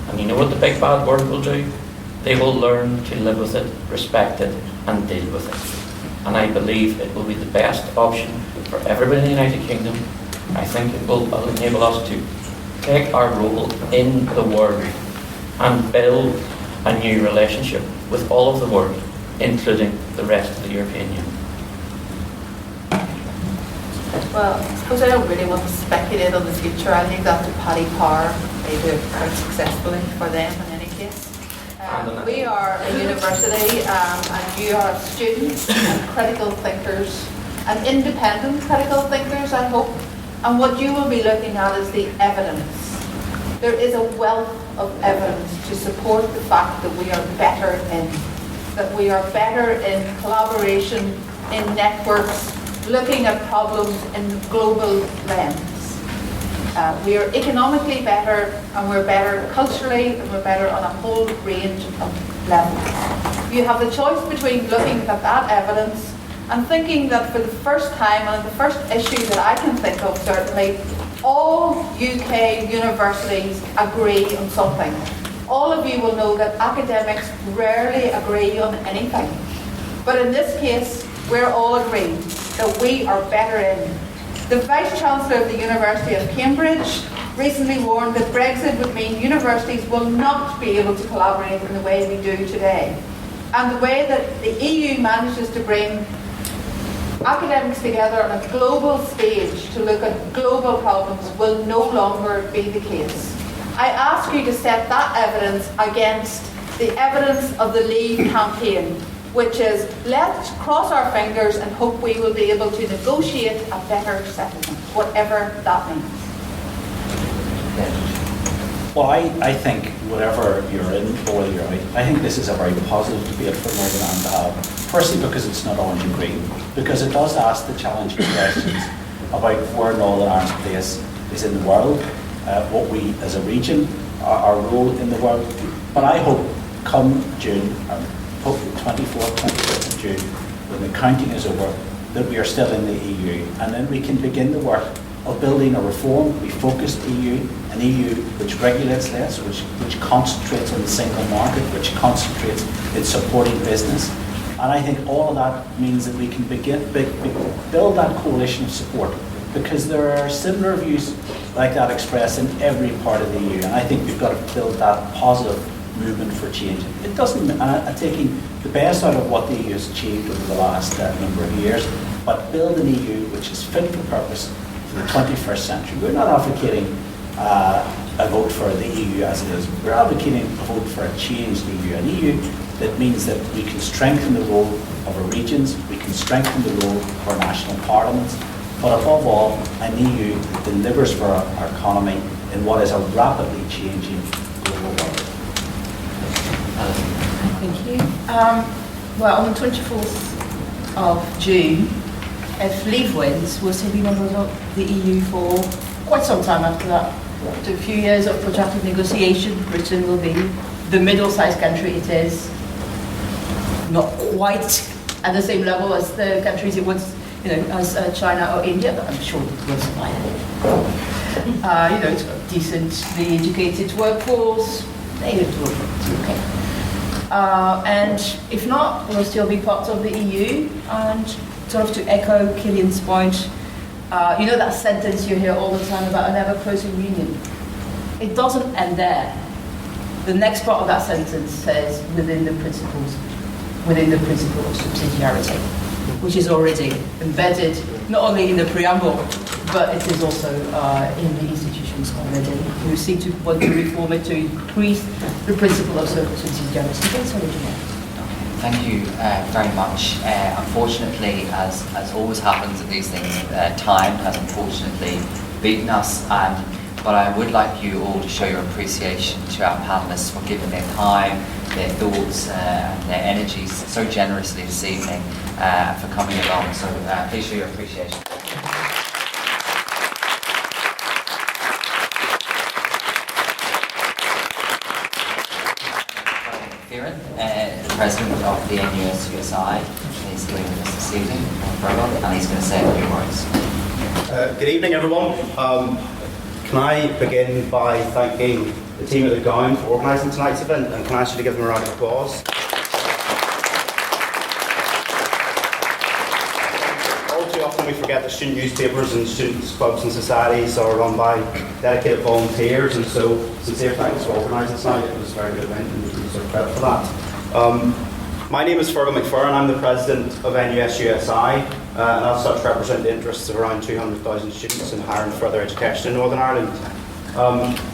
And you know what the big bad word will do? They will learn to live with it, respect it, and deal with it. And I believe it will be the best option for everybody in the United Kingdom. I think it will enable us to take our role in the world and build a new relationship with all of the world, including the rest of the European Union. Well, I suppose I don't really want to speculate on the future. I think that's to Paddy Power. They do it quite successfully for them in any case. We are a university and you are students and critical thinkers and independent critical thinkers, I hope. And what you will be looking at is the evidence. There is a wealth of evidence to support the fact that we are better in collaboration, in networks, looking at problems in the global lens. We are economically better, and we're better culturally, and we're better on a whole range of levels. You have the choice between looking at that evidence and thinking that for the first time, and the first issue that I can think of certainly, all UK universities agree on something. All of you will know that academics rarely agree on anything. But in this case, we're all agreed that we are better in. The Vice-Chancellor of the University of Cambridge recently warned that Brexit would mean universities will not be able to collaborate in the way we do today. And the way that the EU manages to bring academics together on a global stage to look at global problems will no longer be the case. I ask you to set that evidence against the evidence of the Leave campaign, which is let's cross our fingers and hope we will be able to negotiate a better settlement, whatever that means. Well, I think whatever you're in or whether you're out, I think this is a very positive debate for Northern Ireland to have. Firstly, because it's not orange and green, because it does ask the challenging questions about where Northern Ireland's place is in the world, what we as a region, our role in the world. But I hope come June, hopefully 24th, 25th of June, when the counting is over, that we are still in the EU, and then we can begin the work of building a reformed, refocused EU, an EU which regulates less, which concentrates on the single market, which concentrates in supporting business. And I think all of that means that we can build that coalition of support, because there are similar views like that expressed in every part of the EU, and I think we've got to build that positive movement for change. It doesn't, taking the best out of what the EU has achieved over the last number of years, but build an EU which is fit for purpose for the 21st century. We're not advocating a vote for the EU as it is. We're advocating a vote for a changed EU, an EU that means that we can strengthen the role of our regions, we can strengthen the role of our national parliaments, but above all, an EU that delivers for our economy in what is a rapidly changing global world. Thank you. Well, on the 24th of June, if Leave wins, we'll still be members of the EU for quite some time after that. After a few years of protracted negotiation, Britain will be the middle-sized country it is, not quite at the same level as the countries it was, as China or India, but I'm sure it will survive. It's got a decently educated workforce. They will do it okay. And if not, we'll still be part of the EU. And sort of to echo Cillian's point, that sentence you hear all the time about an ever-closing union. It doesn't end there. The next part of that sentence says within the principle of subsidiarity, which is already embedded not only in the preamble, but it is also in the institutions already. We seem to want to reform it to increase the principle of subsidiarity. Thank you very much. Unfortunately, as always happens at these things, time has unfortunately beaten us. But I would like you all to show your appreciation to our panellists for giving their time, their thoughts, and their energies so generously this evening, for coming along. So please show your appreciation. The President of the NUS-USI is going with us this evening, and he's going to say a few words. Good evening, everyone. Can I begin by thanking the team at the Gown for organising tonight's event, and can I ask you to give them a round of applause? All too often we forget that student newspapers and students' clubs and societies are run by dedicated volunteers, and so sincere thanks for organising tonight. It was a very good event, and we deserve credit for that. My name is Fergal McFerrin. I'm the President of NUS-USI, and as such represent the interests of around 200,000 students in higher and further education in Northern Ireland.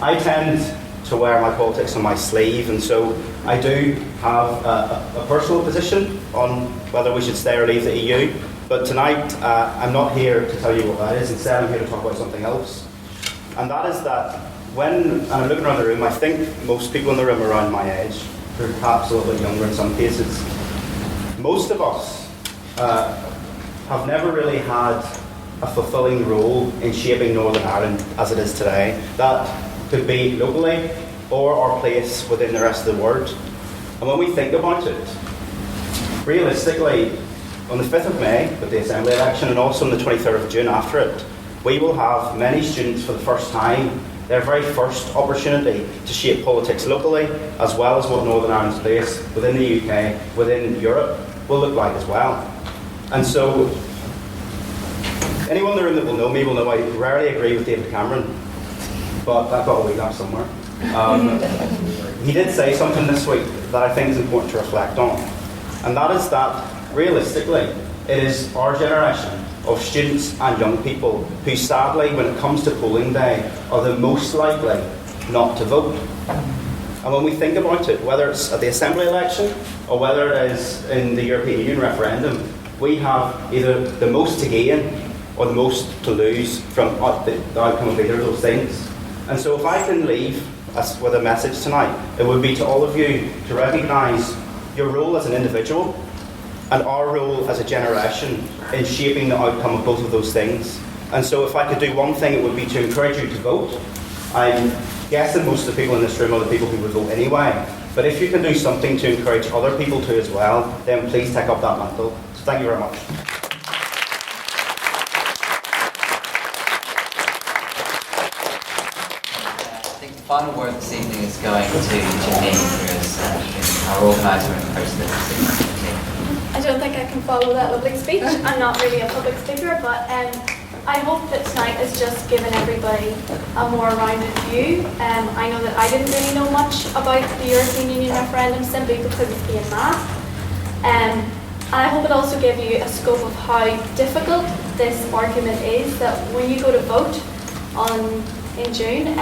I tend to wear my politics on my sleeve, and so I do have a personal position on whether we should stay or leave the EU, but tonight I'm not here to tell you what that is. Instead, I'm here to talk about something else, and that is that and I'm looking around the room, I think most people in the room are around my age, perhaps a little bit younger in some cases. Most of us have never really had a fulfilling role in shaping Northern Ireland as it is today. That could be locally or our place within the rest of the world. And when we think about it, realistically, on the 5th of May, with the Assembly election, and also on the 23rd of June after it, we will have many students for the first time their very first opportunity to shape politics locally, as well as what Northern Ireland's place within the UK, within Europe, will look like as well. And so, anyone in the room that will know me will know I rarely agree with David Cameron, but I've got a wee gap somewhere. He did say something this week that I think is important to reflect on, and that is that, realistically, it is our generation of students and young people who sadly, when it comes to polling day, are the most likely not to vote. And when we think about it, whether it's at the Assembly election or whether it is in the European Union referendum, we have either the most to gain or the most to lose from the outcome of either of those things. And so if I can leave us with a message tonight, it would be to all of you to recognise your role as an individual and our role as a generation in shaping the outcome of both of those things. And so if I could do one thing, it would be to encourage you to vote, I'm guessing most of the people in this room are the people who would vote anyway. But if you can do something to encourage other people to as well, then please take up that mantle. So thank you very much. I think the final word this evening is going to Janine, who is our organiser and host of this evening. I don't think I can follow that lovely speech. I'm not really a public speaker, but I hope that tonight has just given everybody a more rounded view. I know that I didn't really know much about the European Union referendum simply because it's being masked. And I hope it also gave you a scope of how difficult this argument is, that when you go to vote in June,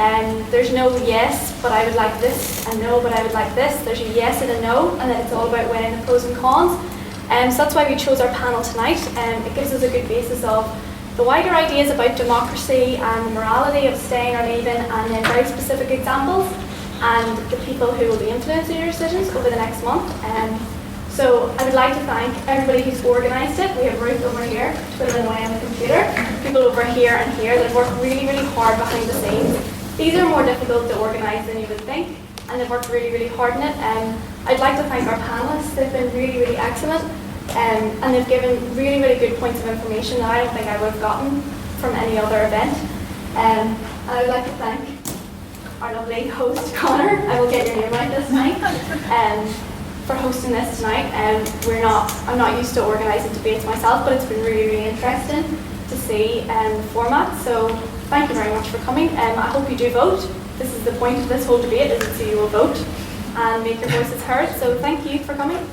there's no yes, but I would like this, and no, but I would like this. There's a yes and a no, and then it's all about weighing the pros and cons. So that's why we chose our panel tonight. It gives us a good basis of the wider ideas about democracy and the morality of staying or leaving, and then very specific examples and the people who will be influencing your decisions over the next month. So I would like to thank everybody who's organised it. We have Ruth over here, twiddling away on the computer, people over here and here that have worked really, really hard behind the scenes. These are more difficult to organise than you would think, and they've worked really, really hard in it. I'd like to thank our panellists. They've been really, really excellent. And they've given really, really good points of information that I don't think I would have gotten from any other event. And I would like to thank our lovely host, Conor. I will get your name right this night. For hosting this tonight. I'm not used to organising debates myself, but it's been really, really interesting to see the format. So thank you very much for coming. I hope you do vote. This is the point of this whole debate, is so you will vote and make your voices heard. So thank you for coming.